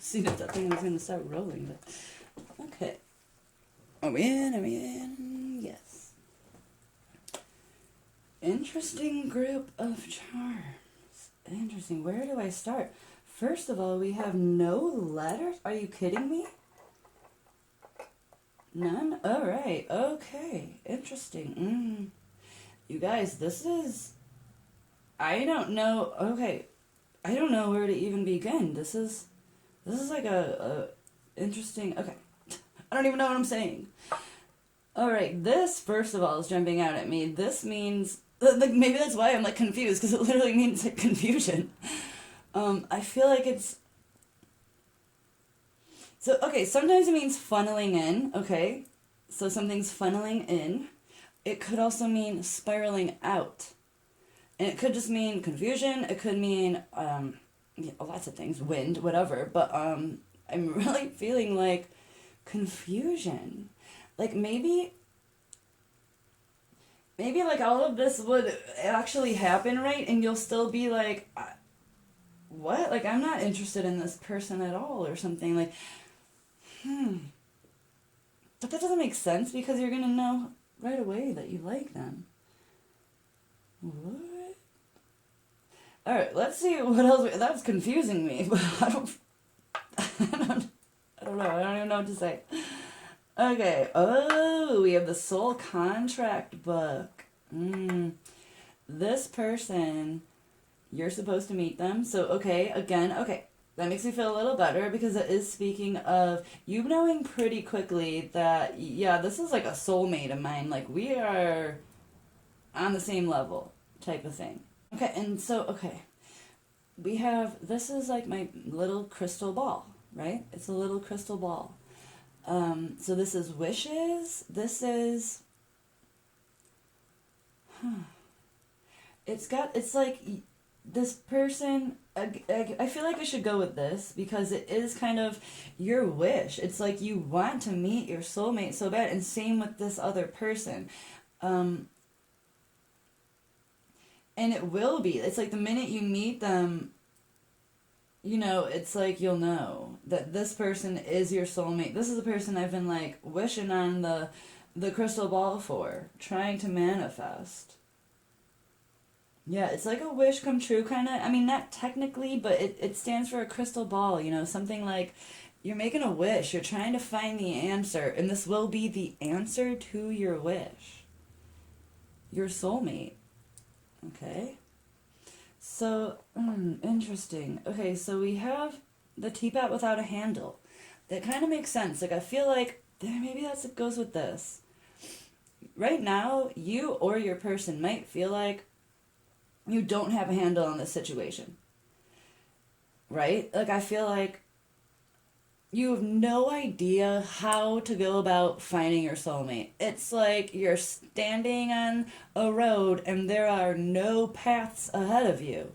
See if that thing was going to start rolling, but okay. Are we in? Are we in? Yes. Interesting group of charms. Interesting. Where do I start? First of all, we have no letters. Are you kidding me? None? Alright. Okay. Interesting. You guys, this is... I don't know... Okay. I don't know where to even begin. This is like a interesting... Okay. I don't even know what I'm saying. Alright, this, first of all, is jumping out at me. This means... Like, maybe that's why I'm, like, confused, because it literally means, like, confusion. I feel like it's... So, okay, sometimes it means funneling in, okay? So something's funneling in. It could also mean spiraling out. And it could just mean confusion. It could mean, lots of things, wind, whatever. But I'm really feeling like confusion. Like maybe like all of this would actually happen, right? And you'll still be like, what? Like I'm not interested in this person at all or something. Like, But that doesn't make sense because you're gonna know right away that you like them. What? Alright, let's see what else. That's confusing me, but I don't know. I don't even know what to say. Okay. Oh, we have the soul contract book. This person, you're supposed to meet them. So, okay, again, okay. That makes me feel a little better because it is speaking of you knowing pretty quickly that, yeah, this is like a soulmate of mine. Like, we are on the same level type of thing. Okay, and so, okay. We have, this is like my little crystal ball, right? It's a little crystal ball. So this is wishes. This is, it's like this person, I feel like I should go with this because it is kind of your wish. It's like you want to meet your soulmate so bad, and same with this other person. And it will be. It's like the minute you meet them, you know, it's like you'll know that this person is your soulmate. This is the person I've been like wishing on the crystal ball for, trying to manifest. Yeah, it's like a wish come true kind of. I mean, not technically, but it stands for a crystal ball, you know, something like you're making a wish, you're trying to find the answer, and this will be the answer to your wish. Your soulmate. Okay. So, interesting. Okay, so we have the teapot without a handle. That kind of makes sense. Like, I feel like maybe that's what goes with this. Right now, you or your person might feel like you don't have a handle on this situation. Right? Like, I feel like you have no idea how to go about finding your soulmate. It's like you're standing on a road and there are no paths ahead of you.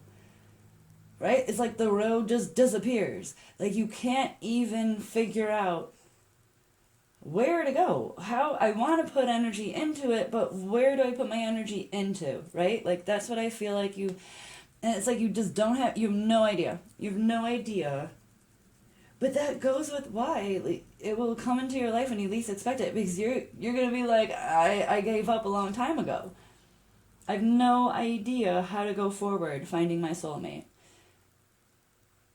right? It's like the road just disappears. Like you can't even figure out where to go. How I want to put energy into it, but where do I put my energy into, right? Like that's what I feel like you, and it's like you just don't have, you have no idea. You have no idea. But that goes with why like, it will come into your life when you least expect it, because you're gonna be like, I gave up a long time ago. I have no idea how to go forward finding my soulmate.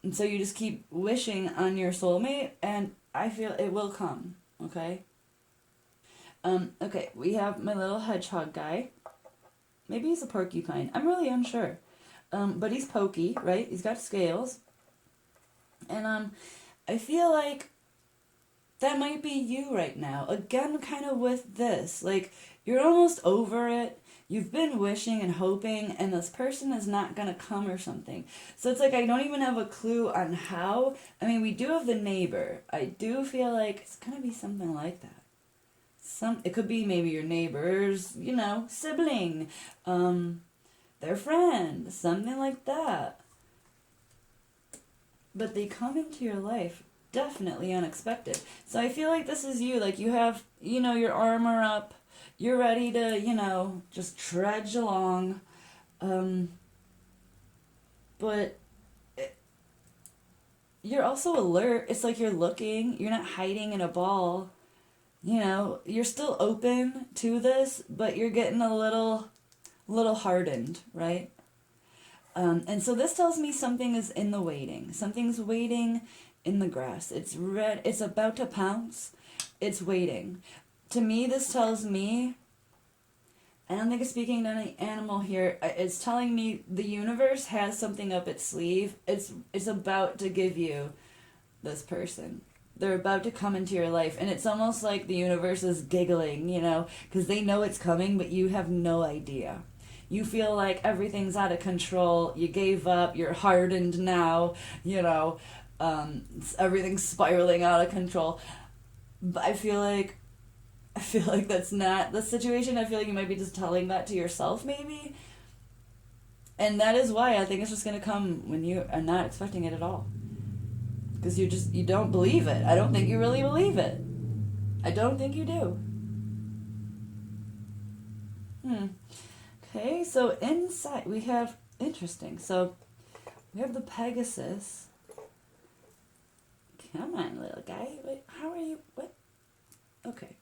And so you just keep wishing on your soulmate, and I feel it will come, okay? Okay, we have my little hedgehog guy. Maybe he's a porcupine. I'm really unsure. But he's pokey, right? He's got scales. And I feel like that might be you right now. Again, kind of with this. Like, you're almost over it. You've been wishing and hoping, and this person is not going to come or something. So it's like I don't even have a clue on how. I mean, we do have the neighbor. I do feel like it's going to be something like that. It could be maybe your neighbor's, sibling, their friend, something like that. But they come into your life definitely unexpected. So I feel like this is you. Like you have, your armor up. You're ready to, just trudge along. But you're also alert. It's like you're looking. You're not hiding in a ball. You're still open to this, but you're getting a little hardened, right? And so this tells me something is in the waiting. Something's waiting in the grass. It's red. It's about to pounce. It's waiting. To me, this tells me, I don't think it's speaking to any animal here. It's telling me the universe has something up its sleeve. It's about to give you this person. They're about to come into your life. And it's almost like the universe is giggling, because they know it's coming, but you have no idea. You feel like everything's out of control. You gave up. You're hardened now. Everything's spiraling out of control. But I feel like that's not the situation. I feel like you might be just telling that to yourself, maybe. And that is why I think it's just going to come when you are not expecting it at all. Because you don't believe it. I don't think you really believe it. I don't think you do. Okay, so inside we have, interesting, so we have the Pegasus. Come on, little guy. Wait, how are you? What? Okay.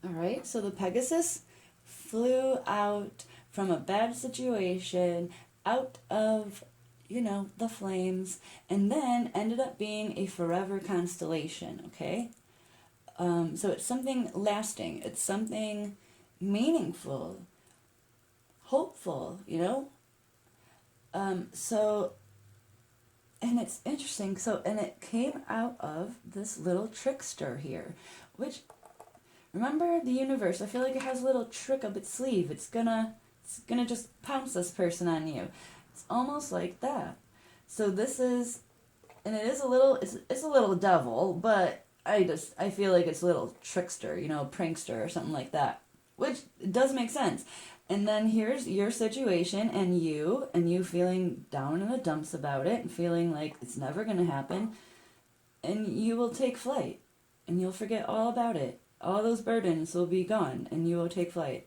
Alright, so the Pegasus flew out from a bad situation, out of, the flames, and then ended up being a forever constellation, okay? So it's something lasting. It's something meaningful, hopeful, So, and it's interesting. So, and it came out of this little trickster here, which, remember the universe, I feel like it has a little trick up its sleeve. It's gonna just pounce this person on you. It's almost like that. So this is, and it is it's a little devil, but I feel like it's a little trickster, prankster or something like that. Which does make sense. And then here's your situation and you feeling down in the dumps about it and feeling like it's never going to happen. And you will take flight and you'll forget all about it. All those burdens will be gone and you will take flight.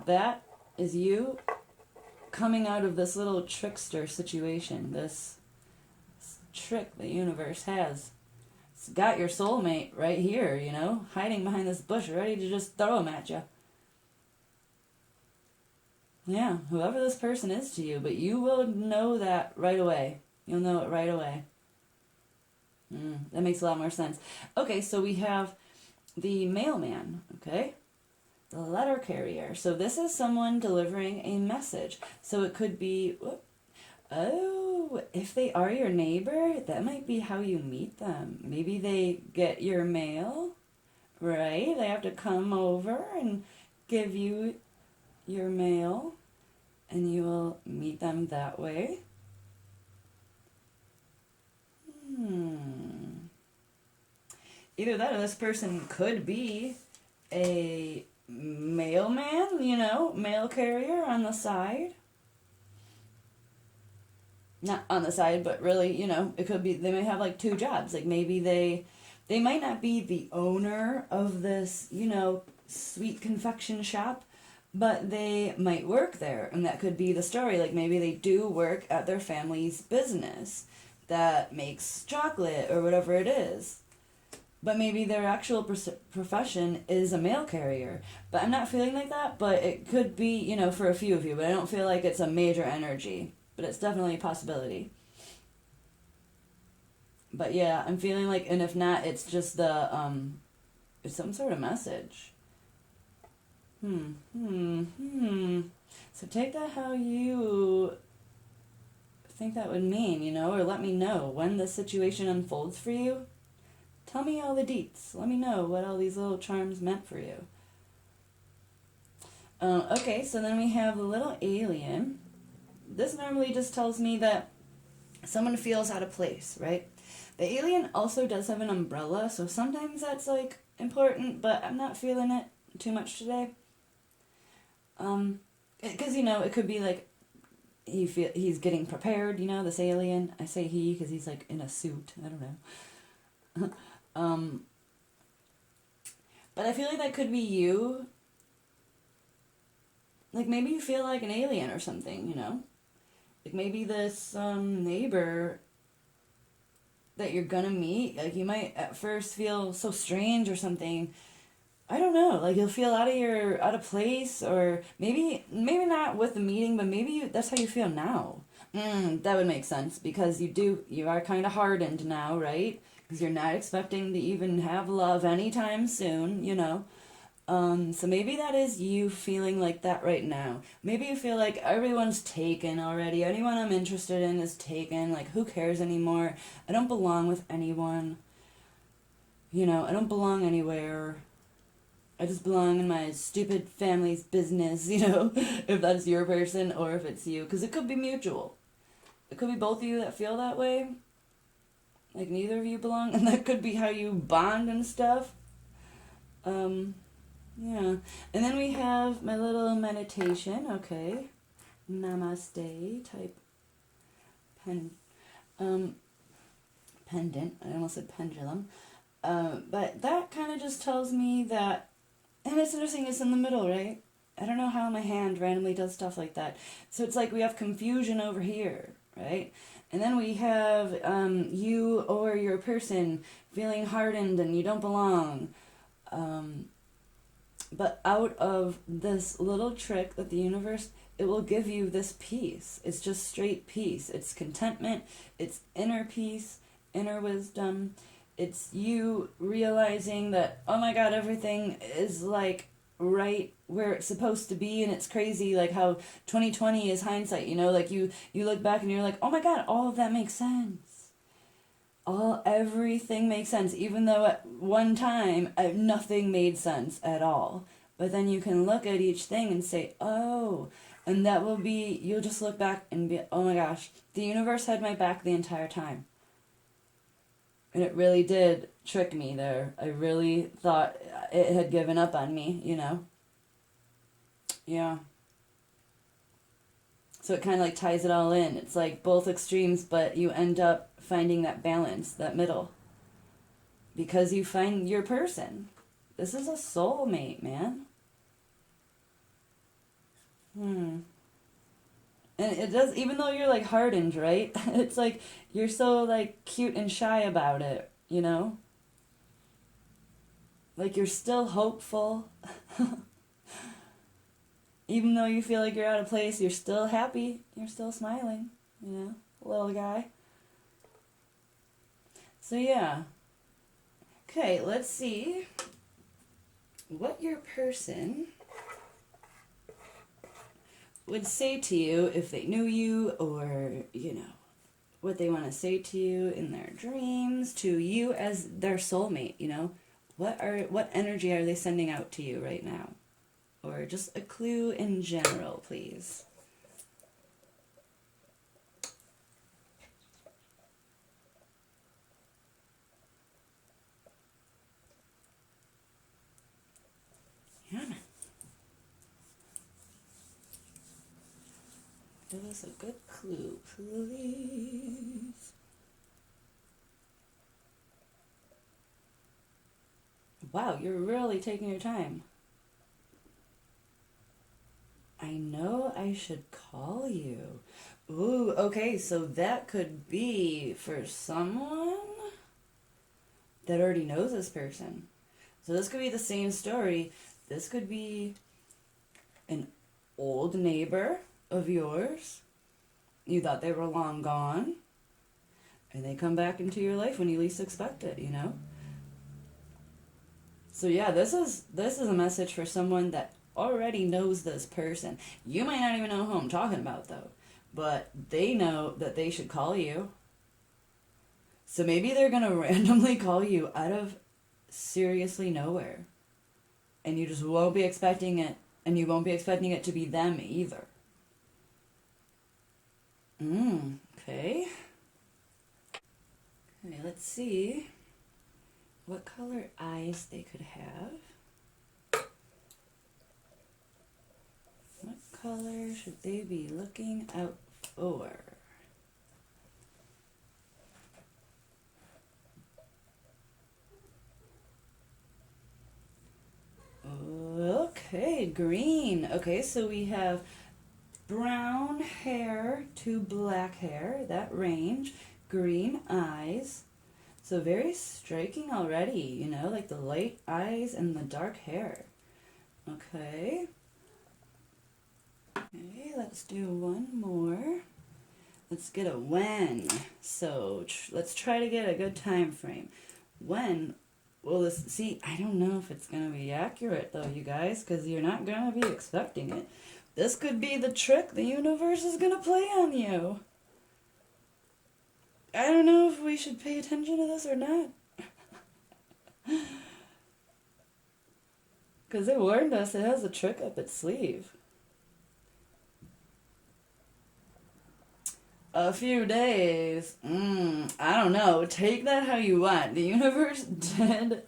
That is you coming out of this little trickster situation, this trick the universe has. It's got your soulmate right here, hiding behind this bush, ready to just throw him at you. Yeah, whoever this person is to you, but you will know that right away. You'll know it right away. That makes a lot more sense. Okay, so we have the mailman, okay? The letter carrier. So this is someone delivering a message. So it could be, if they are your neighbor, that might be how you meet them. Maybe they get your mail, right? They have to come over and give you your mail, and you will meet them that way. Either that or this person could be a mailman, mail carrier on the side. Not on the side, but really, it could be, they may have like two jobs. Like maybe they might not be the owner of this, sweet confection shop, but they might work there, and that could be the story. Like maybe they do work at their family's business that makes chocolate or whatever it is. But maybe their actual profession is a mail carrier. But I'm not feeling like that, but it could be, for a few of you, but I don't feel like it's a major energy. But it's definitely a possibility. But yeah, I'm feeling like, and if not, it's just it's some sort of message. So take that how you think that would mean, or let me know when the situation unfolds for you. Tell me all the deets. Let me know what all these little charms meant for you. Okay, so then we have the little alien. This normally just tells me that someone feels out of place, right? The alien also does have an umbrella, so sometimes that's like important, but I'm not feeling it too much today. Because it could be like he's getting prepared, this alien. I say he because he's like in a suit. I don't know. But I feel like that could be you. Like maybe you feel like an alien or something, Like maybe this neighbor that you're gonna meet, like you might at first feel so strange or something. I don't know, like you'll feel out of place, or maybe not with the meeting, but maybe that's how you feel now. That would make sense, because you are kind of hardened now, right? Because you're not expecting to even have love anytime soon, So maybe that is you feeling like that right now. Maybe you feel like everyone's taken already. Anyone I'm interested in is taken. Like, who cares anymore? I don't belong with anyone. I don't belong anywhere. I just belong in my stupid family's business, if that's your person or if it's you. Because it could be mutual. It could be both of you that feel that way. Like, neither of you belong. And that could be how you bond and stuff. Yeah. And then we have my little meditation, okay. Namaste type pendant. I almost said pendulum. But that kind of just tells me that, and it's interesting, it's in the middle, right? I don't know how my hand randomly does stuff like that. So it's like we have confusion over here, right? And then we have you or your person feeling hardened and you don't belong. But out of this little trick that the universe, it will give you this peace. It's just straight peace. It's contentment. It's inner peace, inner wisdom. It's you realizing that, oh my God, everything is like right where it's supposed to be, and it's crazy like how 2020 is hindsight, like you look back and you're like, oh my God, all of that makes sense. Everything makes sense, even though at one time nothing made sense at all. But then you can look at each thing and say, oh, and that will be, you'll just look back and be, oh my gosh, the universe had my back the entire time. And it really did trick me there. I really thought it had given up on me, Yeah. So it kind of like ties it all in. It's like both extremes, but you end up finding that balance, that middle. Because you find your person. This is a soulmate, man. And it does, even though you're like hardened, right? It's like you're so like cute and shy about it, Like you're still hopeful. Even though you feel like you're out of place, you're still happy. You're still smiling, little guy. So yeah. Okay, let's see what your person would say to you if they knew you, or, what they want to say to you in their dreams, to you as their soulmate, What energy are they sending out to you right now? Or just a clue in general, please. Yeah. Give us a good clue, please. Wow, you're really taking your time. I know I should call you. Ooh, okay, so that could be for someone that already knows this person. So this could be the same story. This could be an old neighbor of yours. You thought they were long gone. And they come back into your life when you least expect it, you know? So yeah, this is a message for someone that already knows this person. You might not even know who I'm talking about though. But they know that they should call you. So maybe they're gonna randomly call you out of seriously nowhere. And you just won't be expecting it. And you won't be expecting it to be them either. Okay. Okay, let's see what color eyes they could have. What color should they be looking out for? Okay, green. Okay, so we have brown hair to black hair, that range. Green eyes. So very striking already, you know, like the light eyes and the dark hair. Okay. Okay, let's do one more. Let's get a when. So let's try to get a good time frame. When will this, see, I don't know if it's going to be accurate though, you guys, because you're not going to be expecting it. This could be the trick the universe is going to play on you. I don't know if we should pay attention to this or not. Because it warned us it has a trick up its sleeve. A few days. I don't know. Take that how you want. The universe did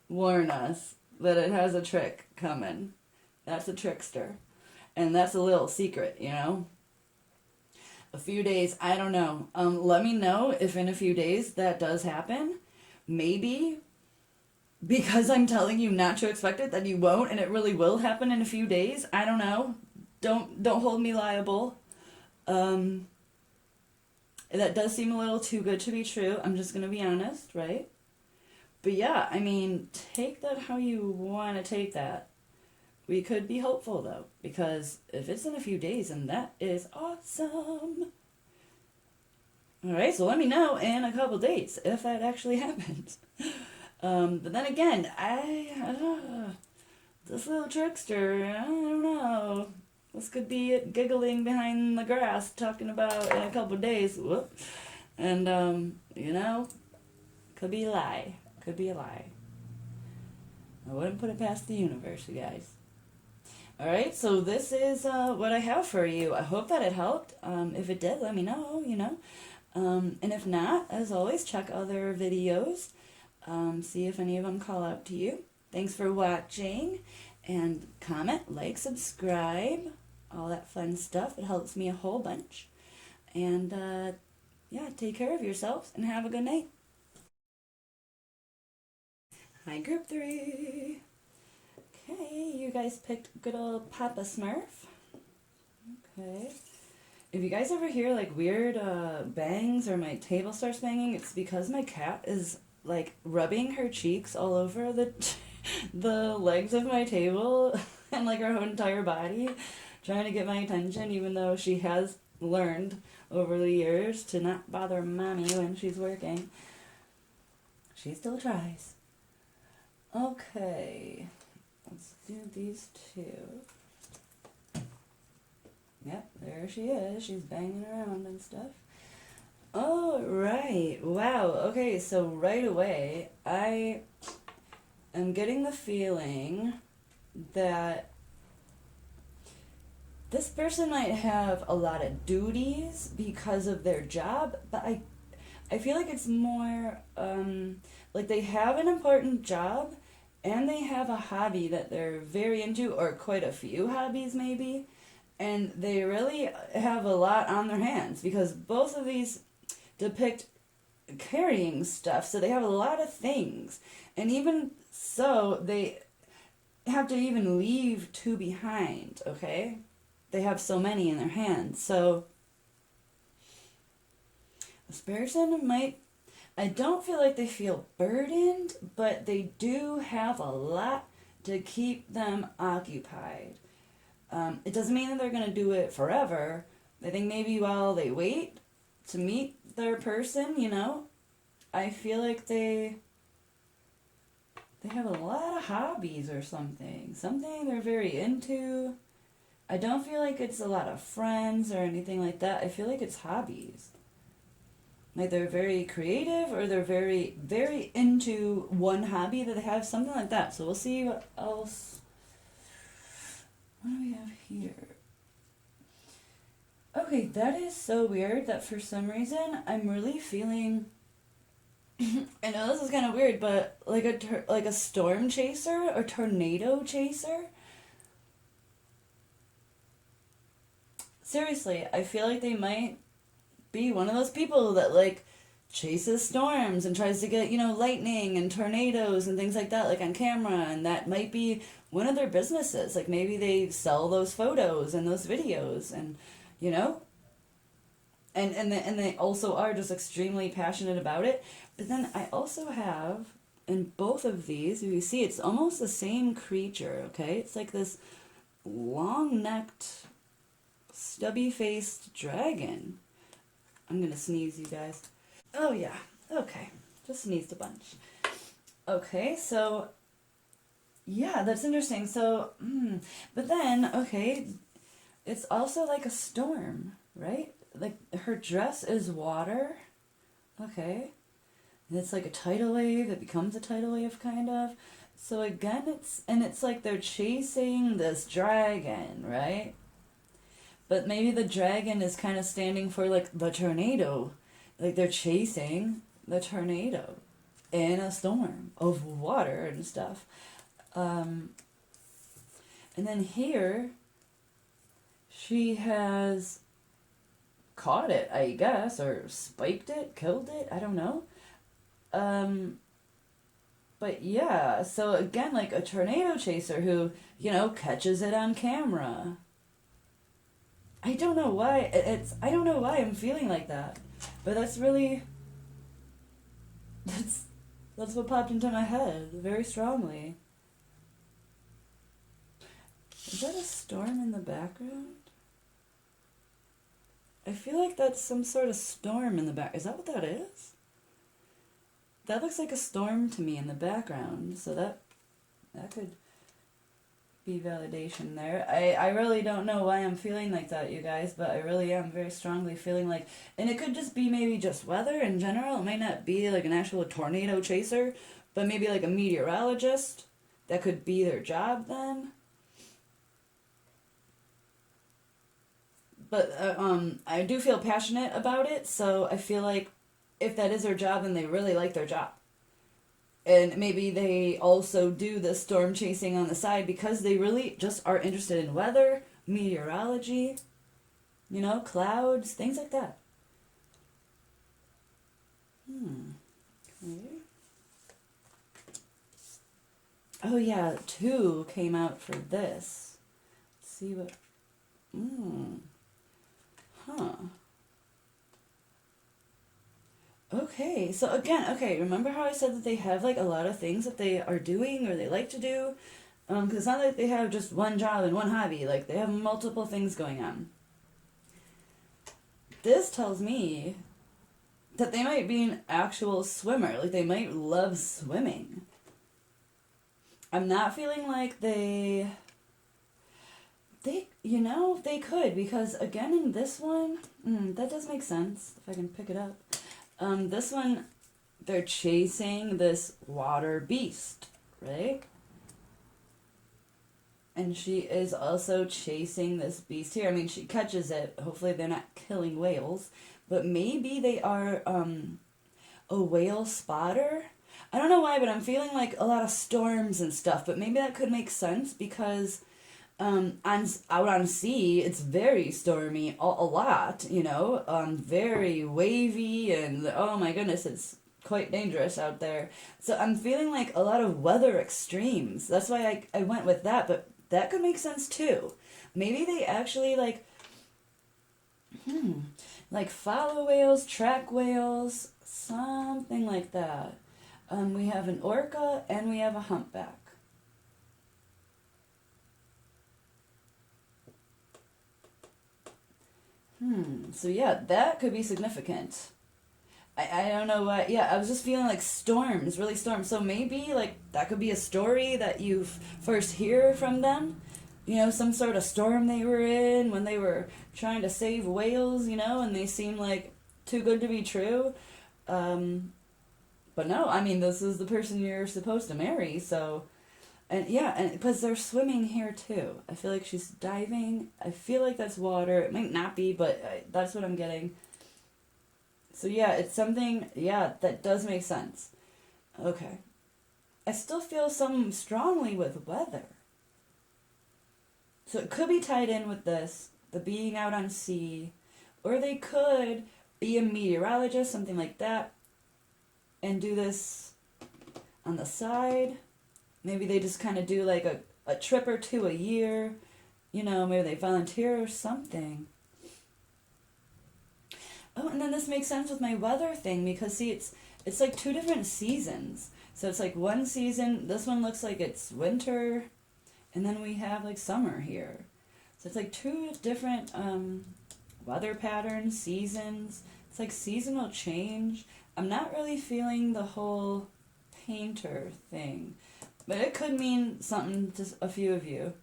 warn us that it has a trick coming. That's a trickster. And that's a little secret, you know? A few days, I don't know. Let me know if in a few days that does happen. Maybe because I'm telling you not to expect it, that you won't, and it really will happen in a few days. I don't know. Don't hold me liable. That does seem a little too good to be true. I'm just gonna be honest, right? But yeah, I mean, take that how you want to take that. We could be hopeful though, because if it's in a few days, then that is awesome. Alright, so let me know in a couple days if that actually happens. But then again, this little trickster, I don't know. This could be it giggling behind the grass, talking about in a couple days. Whoop. And, you know, could be a lie. Could be a lie. I wouldn't put it past the universe, you guys. Alright, so this is what I have for you. I hope that it helped. If it did, let me know, you know. And if not, as always, check other videos. See if any of them call out to you. Thanks for watching. And comment, like, subscribe, all that fun stuff. It helps me a whole bunch. And, yeah, take care of yourselves and have a good night. Hi, Group 3. Okay, you guys picked good old Papa Smurf. Okay. If you guys ever hear like weird bangs or my table starts banging, it's because my cat is like rubbing her cheeks all over the legs of my table and like her whole entire body, trying to get my attention, even though she has learned over the years to not bother mommy when she's working. She still tries. Okay. Let's do these two. Yep, there she is. She's banging around and stuff. Alright. Wow. Okay, so right away, I am getting the feeling that this person might have a lot of duties because of their job, but I feel like it's more, like they have an important job, and they have a hobby that they're very into, or quite a few hobbies maybe, and they really have a lot on their hands because both of these depict carrying stuff, so they have a lot of things. And even so, they have to even leave two behind, okay? They have so many in their hands. So this person might, I don't feel like they feel burdened, but they do have a lot to keep them occupied. It doesn't mean that they're going to do it forever. I think maybe while they wait to meet their person, you know, I feel like they have a lot of hobbies or something. Something they're very into. I don't feel like it's a lot of friends or anything like that. I feel like it's hobbies. Like they're very creative or they're very, very into one hobby that they have, something like that. So we'll see what else. What do we have here? Okay, that is so weird that for some reason I'm really feeling... I know this is kind of weird, but like a storm chaser, a tornado chaser. Seriously, I feel like they might be one of those people that like chases storms and tries to get, you know, lightning and tornadoes and things like that, like on camera, and that might be one of their businesses. Like maybe they sell those photos and those videos, and you know, and they also are just extremely passionate about it. But then I also have, in both of these, if you see, it's almost the same creature, okay? It's like this long-necked, stubby-faced dragon. I'm gonna sneeze, you guys. Oh, yeah. Okay. Just sneezed a bunch. Okay, so... yeah, that's interesting. So, but then, okay, it's also like a storm, right? Like, her dress is water. Okay. And it's like a tidal wave. It becomes a tidal wave, kind of. So again, it's like they're chasing this dragon, right? But maybe the dragon is kind of standing for like the tornado. Like they're chasing the tornado in a storm of water and stuff. And then here, she has caught it, I guess, or spiked it, killed it, I don't know. But yeah, so again, like a tornado chaser who, you know, catches it on camera. I don't know why, I don't know why I'm feeling like that, but that's really, that's what popped into my head very strongly. Is that a storm in the background? I feel like that's some sort of storm in the back. Is that what that is? That looks like a storm to me in the background, so that could be validation there. I really don't know why I'm feeling like that, you guys, but I really am very strongly feeling like, and it could just be maybe just weather in general. It might not be like an actual tornado chaser, but maybe like a meteorologist. That could be their job then. But I do feel passionate about it, so I feel like if that is their job, then they really like their job. And maybe they also do the storm chasing on the side because they really just are interested in weather, meteorology, you know, clouds, things like that. Okay. Oh yeah, 2 came out for this. Let's see what... Huh. Okay, so again, okay, remember how I said that they have like a lot of things that they are doing or they like to do? Because it's not like they have just one job and one hobby, like they have multiple things going on. This tells me that they might be an actual swimmer, like they might love swimming. I'm not feeling like they, you know, they could, because again in this one, that does make sense, if I can pick it up. This one, they're chasing this water beast, right? And she is also chasing this beast here. I mean, she catches it. Hopefully they're not killing whales. But maybe they are a whale spotter. I don't know why, but I'm feeling like a lot of storms and stuff. But maybe that could make sense because out on sea, it's very stormy a lot, very wavy, and oh my goodness, it's quite dangerous out there. So I'm feeling like a lot of weather extremes. That's why I went with that, but that could make sense too. Maybe they actually like follow whales, track whales, something like that. We have an orca and we have a humpback. So yeah, that could be significant. I don't know what, yeah, I was just feeling like storms, really storms. So maybe like that could be a story that you first hear from them. Some sort of storm they were in when they were trying to save whales, and they seem like too good to be true. But no, I mean, this is the person you're supposed to marry, so. And yeah, and because they're swimming here too. I feel like she's diving. I feel like that's water. It might not be, but that's what I'm getting. So yeah, it's something, yeah, that does make sense. Okay. I still feel some strongly with weather. So it could be tied in with this, the being out on sea, or they could be a meteorologist, something like that, and do this on the side. Maybe they just kind of do like a trip or two a year. Maybe they volunteer or something. Oh, and then this makes sense with my weather thing because, see, it's like two different seasons. So it's like one season, this one looks like it's winter, and then we have like summer here. So it's like two different weather patterns, seasons. It's like seasonal change. I'm not really feeling the whole painter thing. But it could mean something to a few of you.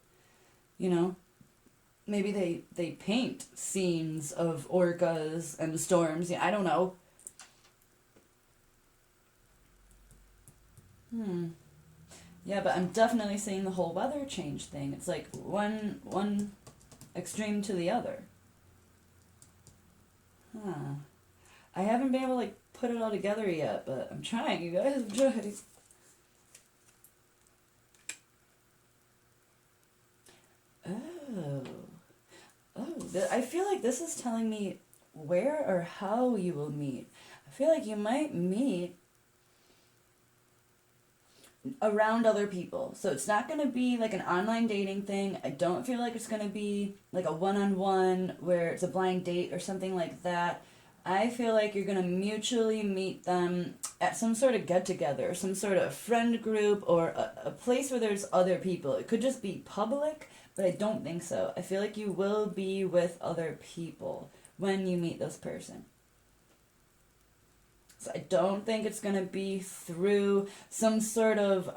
Maybe they paint scenes of orcas and storms. Yeah, I don't know. Yeah, but I'm definitely seeing the whole weather change thing. It's like one extreme to the other. I haven't been able to put it all together yet, but I'm trying, you guys. I'm trying. I feel like this is telling me where or how you will meet. I feel like you might meet around other people. So it's not going to be like an online dating thing. I don't feel like it's going to be like a one-on-one where it's a blind date or something like that. I feel like you're going to mutually meet them at some sort of get-together, some sort of friend group, or a place where there's other people. It could just be public, but I don't think so. I feel like you will be with other people when you meet this person. So I don't think it's going to be through some sort of,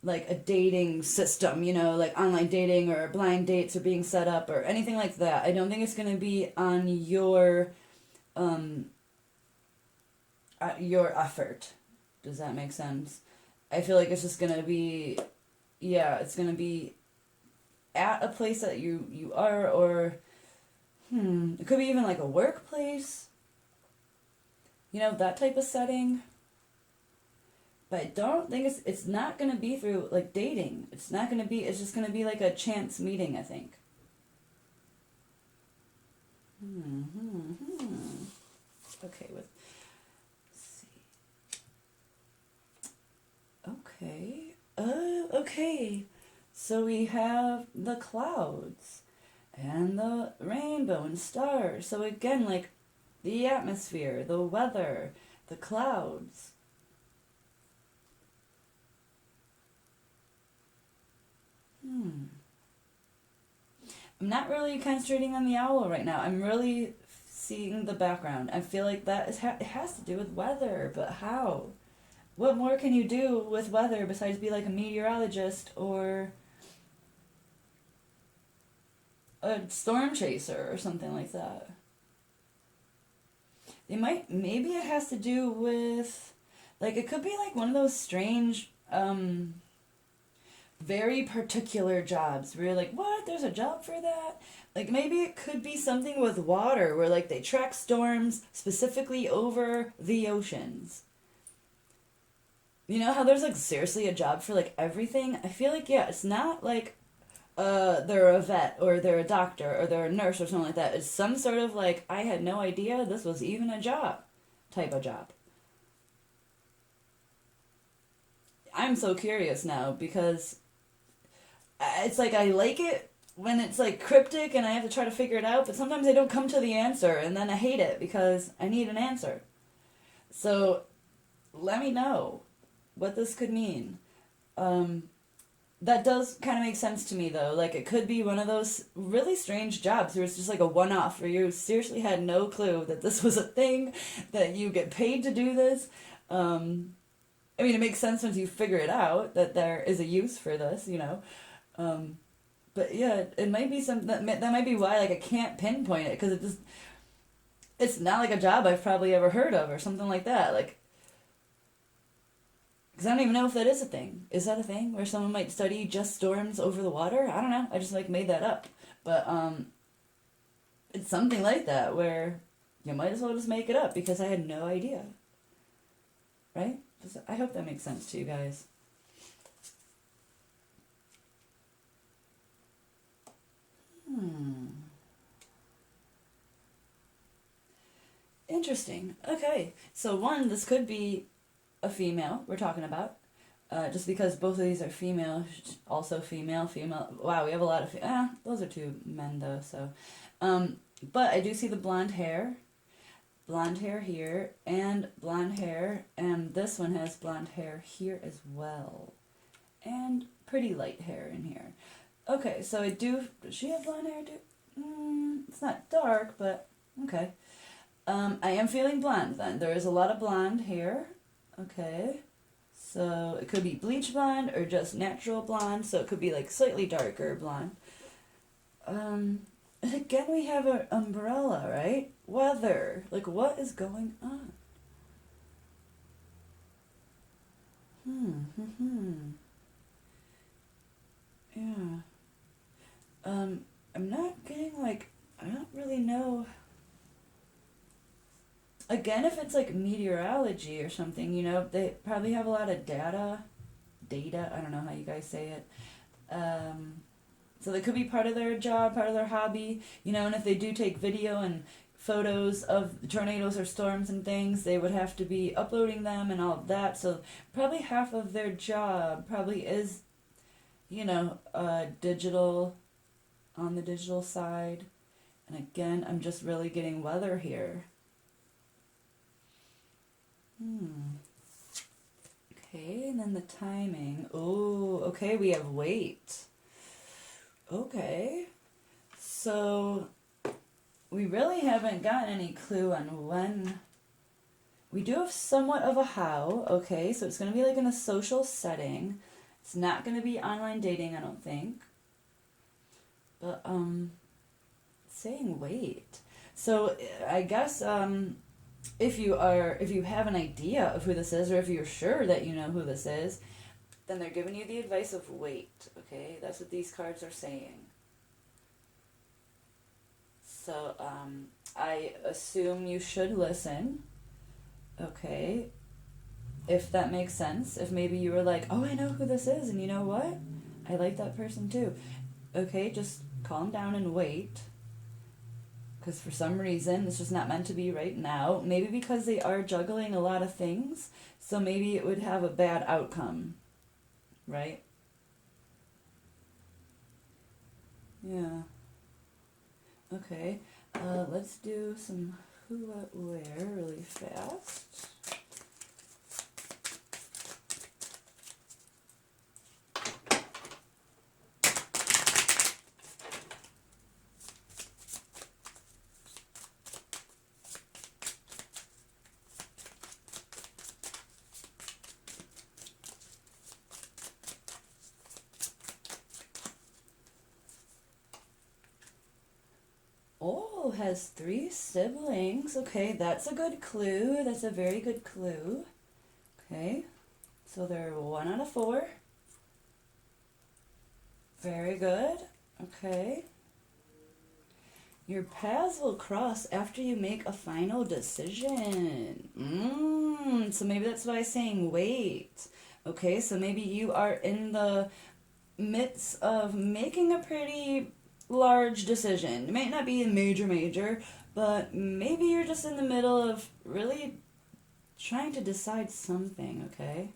like a dating system, like online dating or blind dates are being set up or anything like that. I don't think it's going to be on your effort. Does that make sense? I feel like it's just going to be, yeah, it's going to be at a place that you are, or it could be even like a workplace, that type of setting. But I don't think it's not going to be through like dating. It's just going to be like a chance meeting, I think. Okay, let's see. Okay. Okay. So we have the clouds and the rainbow and stars. So again, like the atmosphere, the weather, the clouds. I'm not really concentrating on the owl right now. I'm really seeing the background. I feel like that it has to do with weather, but how? What more can you do with weather besides be like a meteorologist or a storm chaser or something like that? Maybe it has to do with, like, it could be like one of those strange, very particular jobs where you're like, what? There's a job for that? Like, maybe it could be something with water where, like, they track storms specifically over the oceans. You know how there's, like, seriously a job for, like, everything? I feel like, yeah, it's not, like, they're a vet or they're a doctor or they're a nurse or something like that. It's some sort of like, I had no idea this was even a job type of job. I'm so curious now because it's like I like it when it's like cryptic and I have to try to figure it out, but sometimes I don't come to the answer and then I hate it because I need an answer. So let me know what this could mean. That does kind of make sense to me though. Like it could be one of those really strange jobs where it's just like a one-off where you seriously had no clue that this was a thing, that you get paid to do this. I mean, it makes sense once you figure it out that there is a use for this, you know. But yeah, it might be some that might be why like I can't pinpoint it because it's not like a job I've probably ever heard of or something like that. Like, because I don't even know if that is a thing. Is that a thing where someone might study just storms over the water? I don't know. I just like made that up. But it's something like that where you might as well just make it up because I had no idea. Right? I hope that makes sense to you guys. Interesting. Okay. So one, this could be a female we're talking about. Just because both of these are female, also female, female. Wow, we have a lot of... those are two men though, so... but I do see the blonde hair here, and blonde hair, and this one has blonde hair here as well. And pretty light hair in here. Okay, so does she have blonde hair too? It's not dark, but okay. I am feeling blonde then. There is a lot of blonde hair. Okay. So it could be bleach blonde or just natural blonde, so it could be like slightly darker blonde. Again, we have an umbrella, right? Weather. Like, what is going on? Yeah. I'm not getting, like, I don't really know. Again, if it's, like, meteorology or something, you know, they probably have a lot of data, I don't know how you guys say it. So that could be part of their job, part of their hobby, you know, and if they do take video and photos of tornadoes or storms and things, they would have to be uploading them and all of that. So probably half of their job probably is, you know, digital, on the digital side. And again, I'm just really getting weather here. Okay, and then the timing. Oh, okay, we have weight. Okay, so we really haven't gotten any clue on when. We do have somewhat of a how, okay, so it's going to be like in a social setting. It's not going to be online dating, I don't think. But, saying wait. So, I guess, if you have an idea of who this is, or if you're sure that you know who this is, then they're giving you the advice of wait, okay? That's what these cards are saying. So, I assume you should listen, okay? If that makes sense. If maybe you were like, oh, I know who this is, and you know what? I like that person too. Okay, just calm down and wait. Because for some reason, it's just not meant to be right now. Maybe because they are juggling a lot of things, so maybe it would have a bad outcome. Right? Yeah. Okay. Let's do some who, what, where really fast. Oh, has 3 siblings. Okay, that's a good clue. That's a very good clue. Okay, so they're 1 out of 4. Very good. Okay. Your paths will cross after you make a final decision. So maybe that's why I'm saying wait. Okay, so maybe you are in the midst of making a pretty large decision. It might not be a major, but maybe you're just in the middle of really trying to decide something, okay?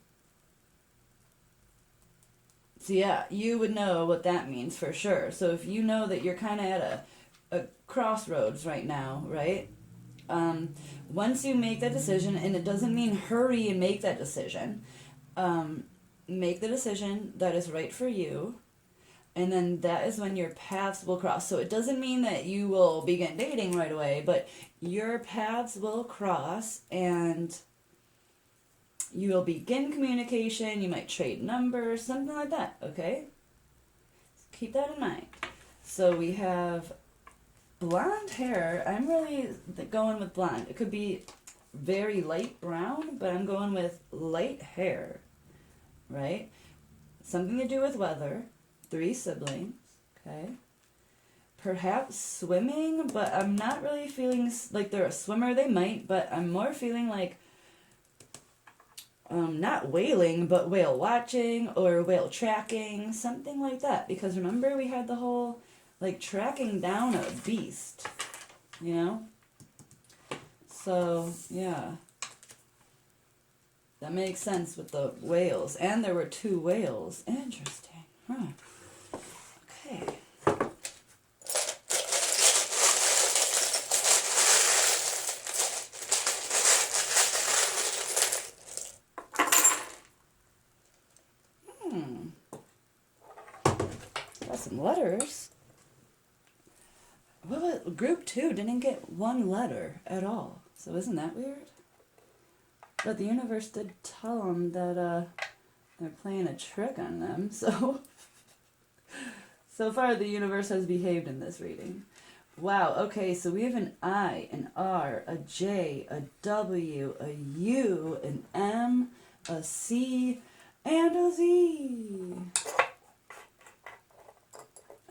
So yeah, you would know what that means for sure. So if you know that you're kind of at a crossroads right now, right? Once you make that decision, and it doesn't mean hurry and make that decision, make the decision that is right for you, and then that is when your paths will cross. So it doesn't mean that you will begin dating right away, but your paths will cross, and you will begin communication. You might trade numbers, something like that, okay? Keep that in mind. So we have blonde hair. I'm really going with blonde. It could be very light brown, but I'm going with light hair, right? Something to do with weather. 3 siblings, okay? Perhaps swimming, but I'm not really feeling like they're a swimmer. They might, but I'm more feeling like not whaling, but whale watching or whale tracking, something like that. Because remember, we had the whole like tracking down a beast, you know? So, yeah. That makes sense with the whales. And there were 2 whales. Interesting. Huh. Okay. Got some letters. What was, group 2 didn't get 1 letter at all. So isn't that weird? But the universe did tell them that they're playing a trick on them. So so far the universe has behaved in this reading. Wow, okay, so we have an I, an R, a J, a W, a U, an M, a C, and a Z.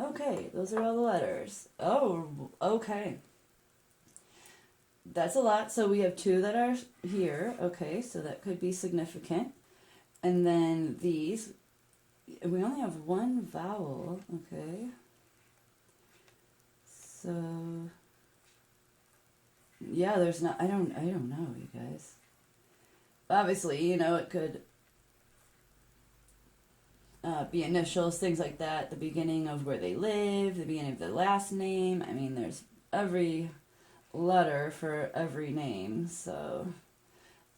Okay, those are all the letters. Oh, okay. That's a lot. So we have 2 that are here. Okay, so that could be significant. And then these, we only have 1 vowel. Okay. So, yeah, there's not, I don't know, you guys. Obviously, you know, it could be initials, things like that, the beginning of where they live, the beginning of their last name. I mean, there's every letter for every name, so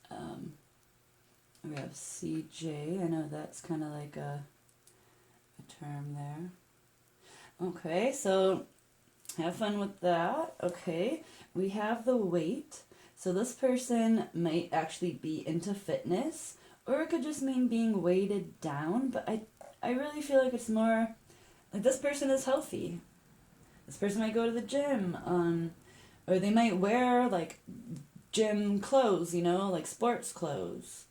we have CJ. I know that's kind of like a term there. Okay, so have fun with that. Okay, we have the weight. So this person might actually be into fitness, or it could just mean being weighted down, but I really feel like it's more like this person is healthy. This person might go to the gym, or they might wear like gym clothes, you know, like sports clothes.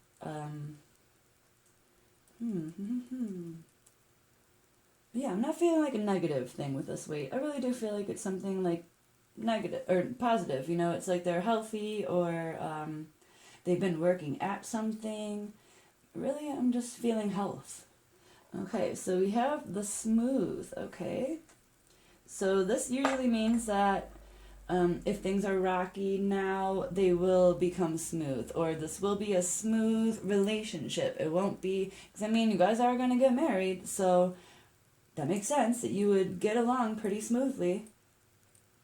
Yeah, I'm not feeling like a negative thing with this weight. I really do feel like it's something like negative or positive, you know. It's like they're healthy, or they've been working at something. Really, I'm just feeling health. Okay, so we have the smooth, okay? So this usually means that if things are rocky now, they will become smooth, or this will be a smooth relationship. It won't be, because I mean, you guys are going to get married, so that makes sense that you would get along pretty smoothly.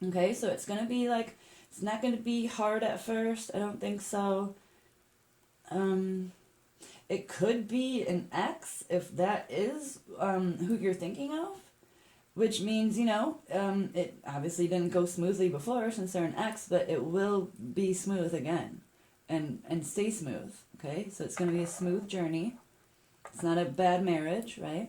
Okay, so it's going to be like, it's not going to be hard at first. I don't think so. It could be an ex, if that is who you're thinking of. Which means, you know, it obviously didn't go smoothly before since they're an ex, but it will be smooth again and stay smooth, okay? So it's going to be a smooth journey. It's not a bad marriage, right?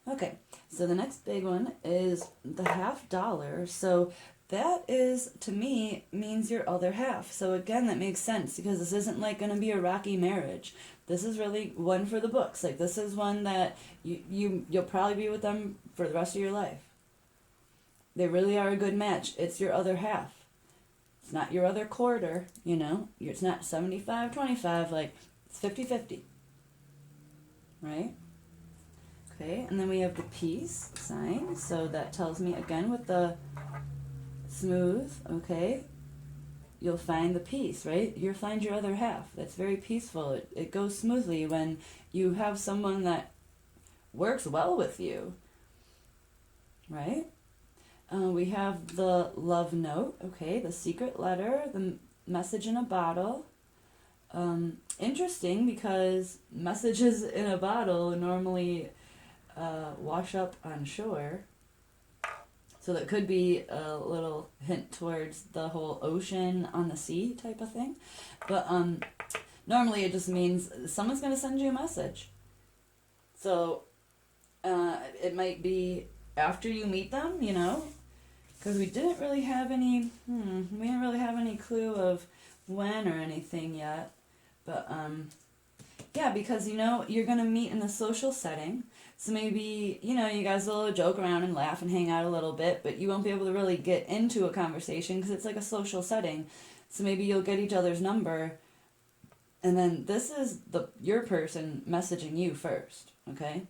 Okay, so the next big one is the $50. So that is, to me, means your other half. So again, that makes sense because this isn't like going to be a rocky marriage. This is really one for the books. Like, this is one that you'll probably be with them for the rest of your life. They really are a good match. It's your other half. It's not your other quarter, you know. It's not 75-25, like, it's 50-50. right? Okay, and then we have the peace sign. So that tells me, again, with the smooth, okay, you'll find the peace, right? You'll find your other half. That's very peaceful. It goes smoothly when you have someone that works well with you, right? We have the love note, okay, the secret letter, the message in a bottle. Interesting, because messages in a bottle normally wash up on shore. So that could be a little hint towards the whole ocean on the sea type of thing. But normally it just means someone's going to send you a message. So it might be after you meet them, you know, because we didn't really have any clue of when or anything yet. But yeah, because, you know, you're going to meet in a social setting. So maybe, you know, you guys will joke around and laugh and hang out a little bit, but you won't be able to really get into a conversation because it's like a social setting. So maybe you'll get each other's number, and then this is your person messaging you first, okay?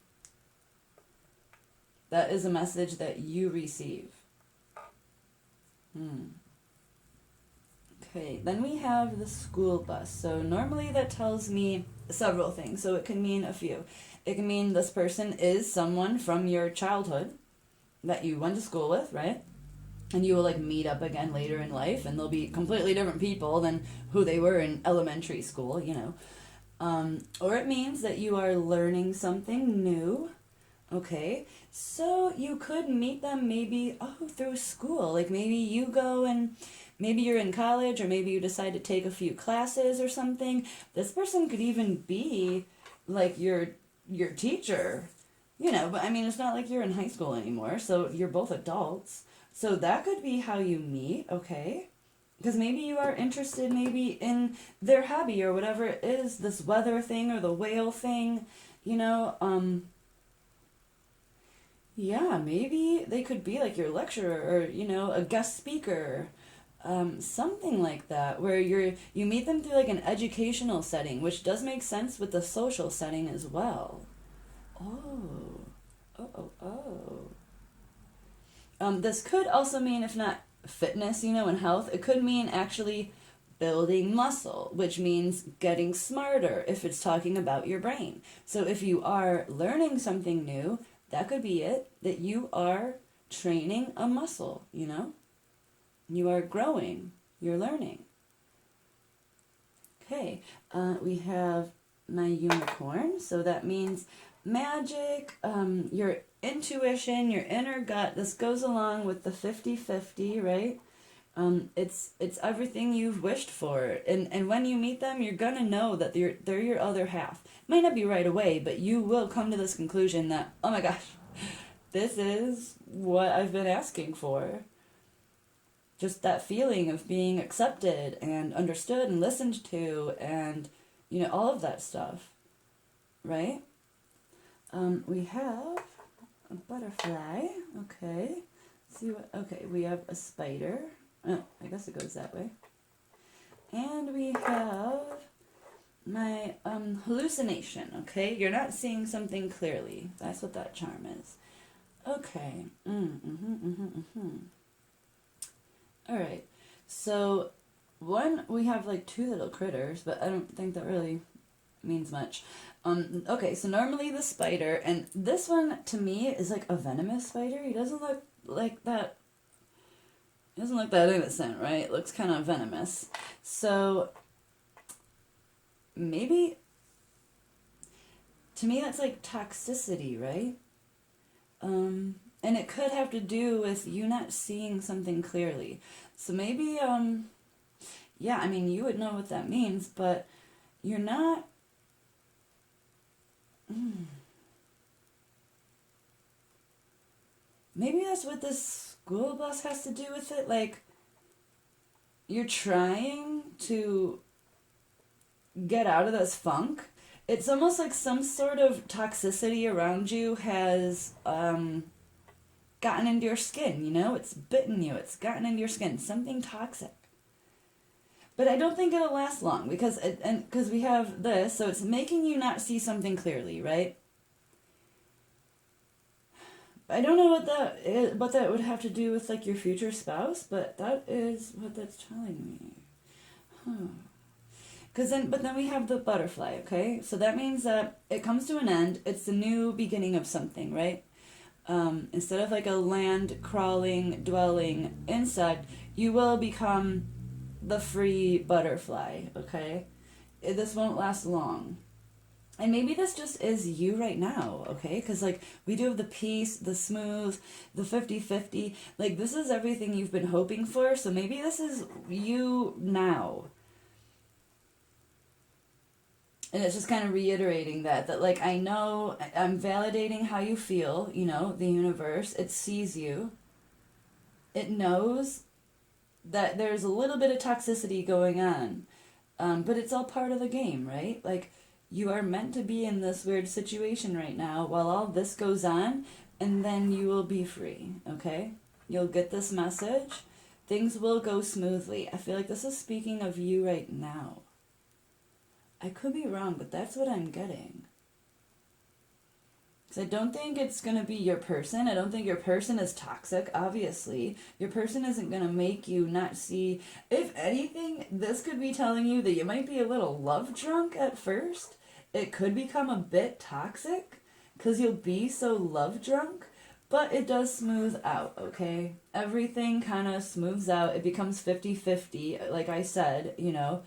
That is a message that you receive. Okay, then we have the school bus. So normally that tells me several things, so it can mean a few. It can mean this person is someone from your childhood that you went to school with, right? And you will like meet up again later in life, and they'll be completely different people than who they were in elementary school, you know. Or it means that you are learning something new, okay? So you could meet them maybe, through school. Like maybe you go and maybe you're in college, or maybe you decide to take a few classes or something. This person could even be like your teacher, you know, but I mean, it's not like you're in high school anymore, so you're both adults. So that could be how you meet, okay? Because maybe you are interested maybe in their hobby or whatever it is, this weather thing or the whale thing, you know. Yeah, maybe they could be like your lecturer or, you know, a guest speaker, something like that, where you meet them through like an educational setting, which does make sense with the social setting as well. This could also mean, if not fitness, you know, and health, it could mean actually building muscle, which means getting smarter if it's talking about your brain. So if you are learning something new, that could be it, that you are training a muscle, you know? You are growing, you're learning. Okay, we have my unicorn, so that means magic, your intuition, your inner gut. This goes along with the 50-50, right? It's everything you've wished for, and when you meet them, you're gonna know that they're your other half. Might not be right away, but you will come to this conclusion that, oh my gosh, this is what I've been asking for. Just that feeling of being accepted and understood and listened to, and, you know, all of that stuff, right? We have a butterfly. Okay, okay, we have a spider. Oh, I guess it goes that way. And we have my hallucination. Okay, you're not seeing something clearly. That's what that charm is. Okay. All right. So we have like two little critters, but I don't think that really means much. Okay, so normally the spider, and this one to me is like a venomous spider. He doesn't look like that. He doesn't look that innocent, right? It looks kind of venomous. So maybe to me that's like toxicity, right? And it could have to do with you not seeing something clearly. So maybe, yeah, I mean, you would know what that means, but you're not... Maybe that's what this school bus has to do with it. Like, you're trying to get out of this funk. It's almost like some sort of toxicity around you has gotten into your skin, you know? It's bitten you. It's gotten into your skin. Something toxic. But I don't think it'll last long because we have this, so it's making you not see something clearly, right? I don't know what that would have to do with like your future spouse, but that is what that's telling me. Huh. But then we have the butterfly, okay? So that means that it comes to an end. It's the new beginning of something, right? Instead of like a land crawling, dwelling insect, you will become the free butterfly, okay? This won't last long. And maybe this just is you right now, okay? Because, like, we do have the peace, the smooth, the 50-50. Like, this is everything you've been hoping for, so maybe this is you now. And it's just kind of reiterating that, like, I know, I'm validating how you feel, you know, the universe. It sees you. It knows that there's a little bit of toxicity going on. But it's all part of the game, right? Like, you are meant to be in this weird situation right now while all this goes on, and then you will be free, okay? You'll get this message. Things will go smoothly. I feel like this is speaking of you right now. I could be wrong, but that's what I'm getting. Because I don't think it's going to be your person. I don't think your person is toxic, obviously. Your person isn't going to make you not see. If anything, this could be telling you that you might be a little love drunk at first. It could become a bit toxic because you'll be so love drunk. But it does smooth out, okay? Everything kind of smooths out. It becomes 50-50, like I said, you know.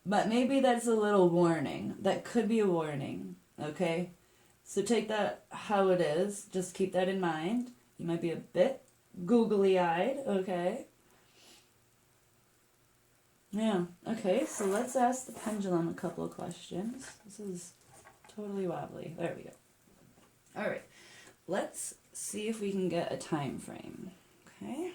But maybe that's a little warning. That could be a warning, okay? So take that how it is. Just keep that in mind. You might be a bit googly-eyed, okay? Yeah, okay, so let's ask the pendulum a couple of questions. This is totally wobbly. There we go. All right, let's see if we can get a time frame, okay?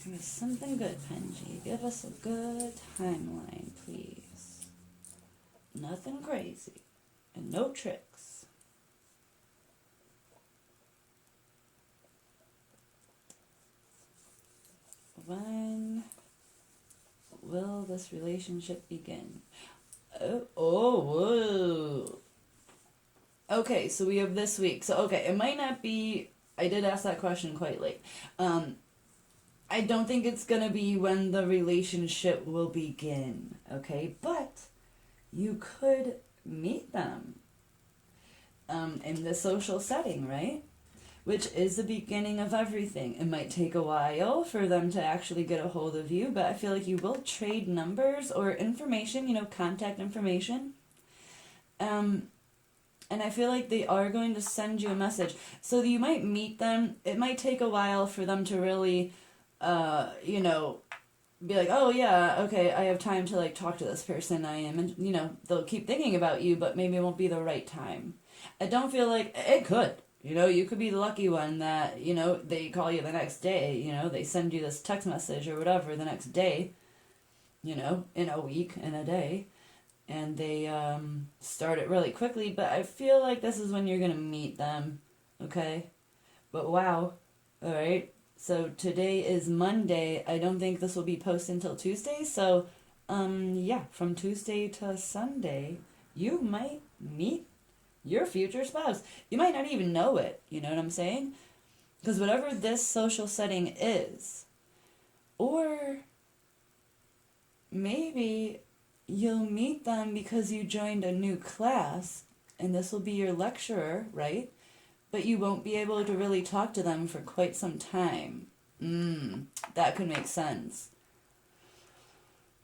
Give us something good, Penji. Give us a good timeline, please. Nothing crazy. And no tricks. When will this relationship begin? Whoa. Okay, so we have this week. So, okay, it might not be... I did ask that question quite late. I don't think it's going to be when the relationship will begin, okay? But you could meet them in the social setting, right? Which is the beginning of everything. It might take a while for them to actually get a hold of you, but I feel like you will trade numbers or information, you know, contact information. And I feel like they are going to send you a message. So you might meet them. It might take a while for them to really... you know, be like, oh yeah, okay, I have time to like talk to this person I am, and you know, they'll keep thinking about you, but maybe it won't be the right time. I don't feel like, it could, you know, you could be the lucky one that, you know, they call you the next day, you know, they send you this text message or whatever the next day, you know, in a week, in a day, and they, start it really quickly, but I feel like this is when you're gonna meet them, okay? But wow, alright? So today is Monday. I don't think this will be posted until Tuesday. So, yeah, from Tuesday to Sunday, you might meet your future spouse. You might not even know it. You know what I'm saying? Because whatever this social setting is, or maybe you'll meet them because you joined a new class, and this will be your lecturer, right? But you won't be able to really talk to them for quite some time. That could make sense.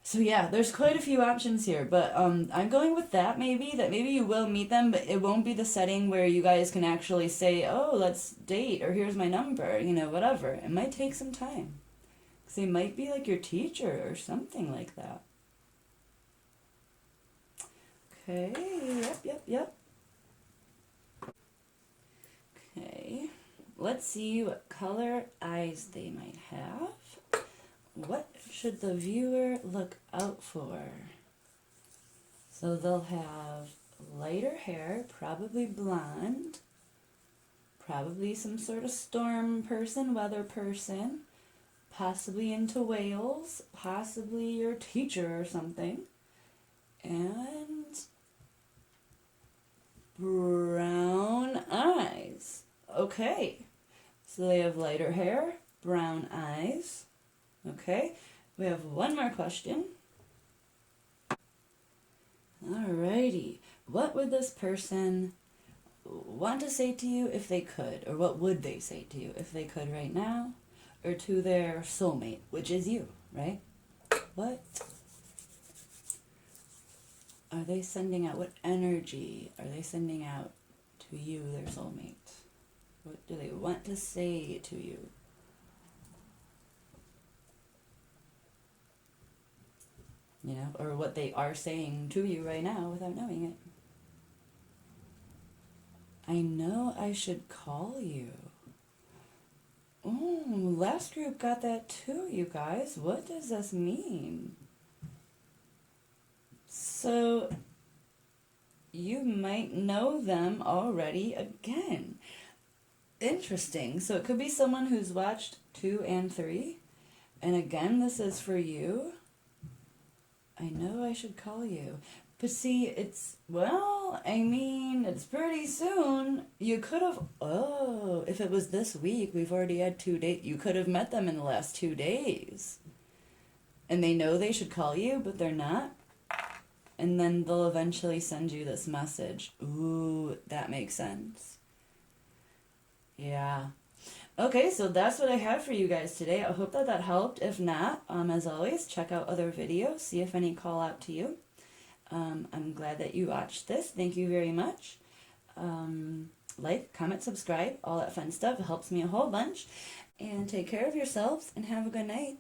So yeah, there's quite a few options here, but I'm going with that maybe you will meet them, but it won't be the setting where you guys can actually say, oh, let's date, or here's my number, you know, whatever. It might take some time. Because they might be like your teacher or something like that. Okay, yep. Okay, let's see what color eyes they might have. What should the viewer look out for? So they'll have lighter hair, probably blonde, probably some sort of storm person, weather person, possibly into whales, possibly your teacher or something. And brown eyes. Okay. So they have lighter hair, brown eyes. Okay. We have one more question. Alrighty. What would this person want to say to you if they could? Or what would they say to you if they could right now? Or to their soulmate, which is you, right? What are they sending out? What energy are they sending out to you, their soulmate? What do they want to say to you? You know, or what they are saying to you right now without knowing it. I know I should call you. Oh, last group got that too, you guys. What does this mean? So, you might know them already again. Interesting. So it could be someone who's watched 2 and 3. And again, this is for you. I know I should call you. But see, it's pretty soon. You could have, if it was this week, we've already had 2 days. You could have met them in the last 2 days. And they know they should call you, but they're not. And then they'll eventually send you this message. Ooh, that makes sense. Yeah. Okay, so that's what I have for you guys today. I hope that helped. If not, as always, check out other videos, see if any call out to you. I'm glad that you watched this. Thank you very much. Like, comment, subscribe, all that fun stuff. It helps me a whole bunch. And take care of yourselves and have a good night.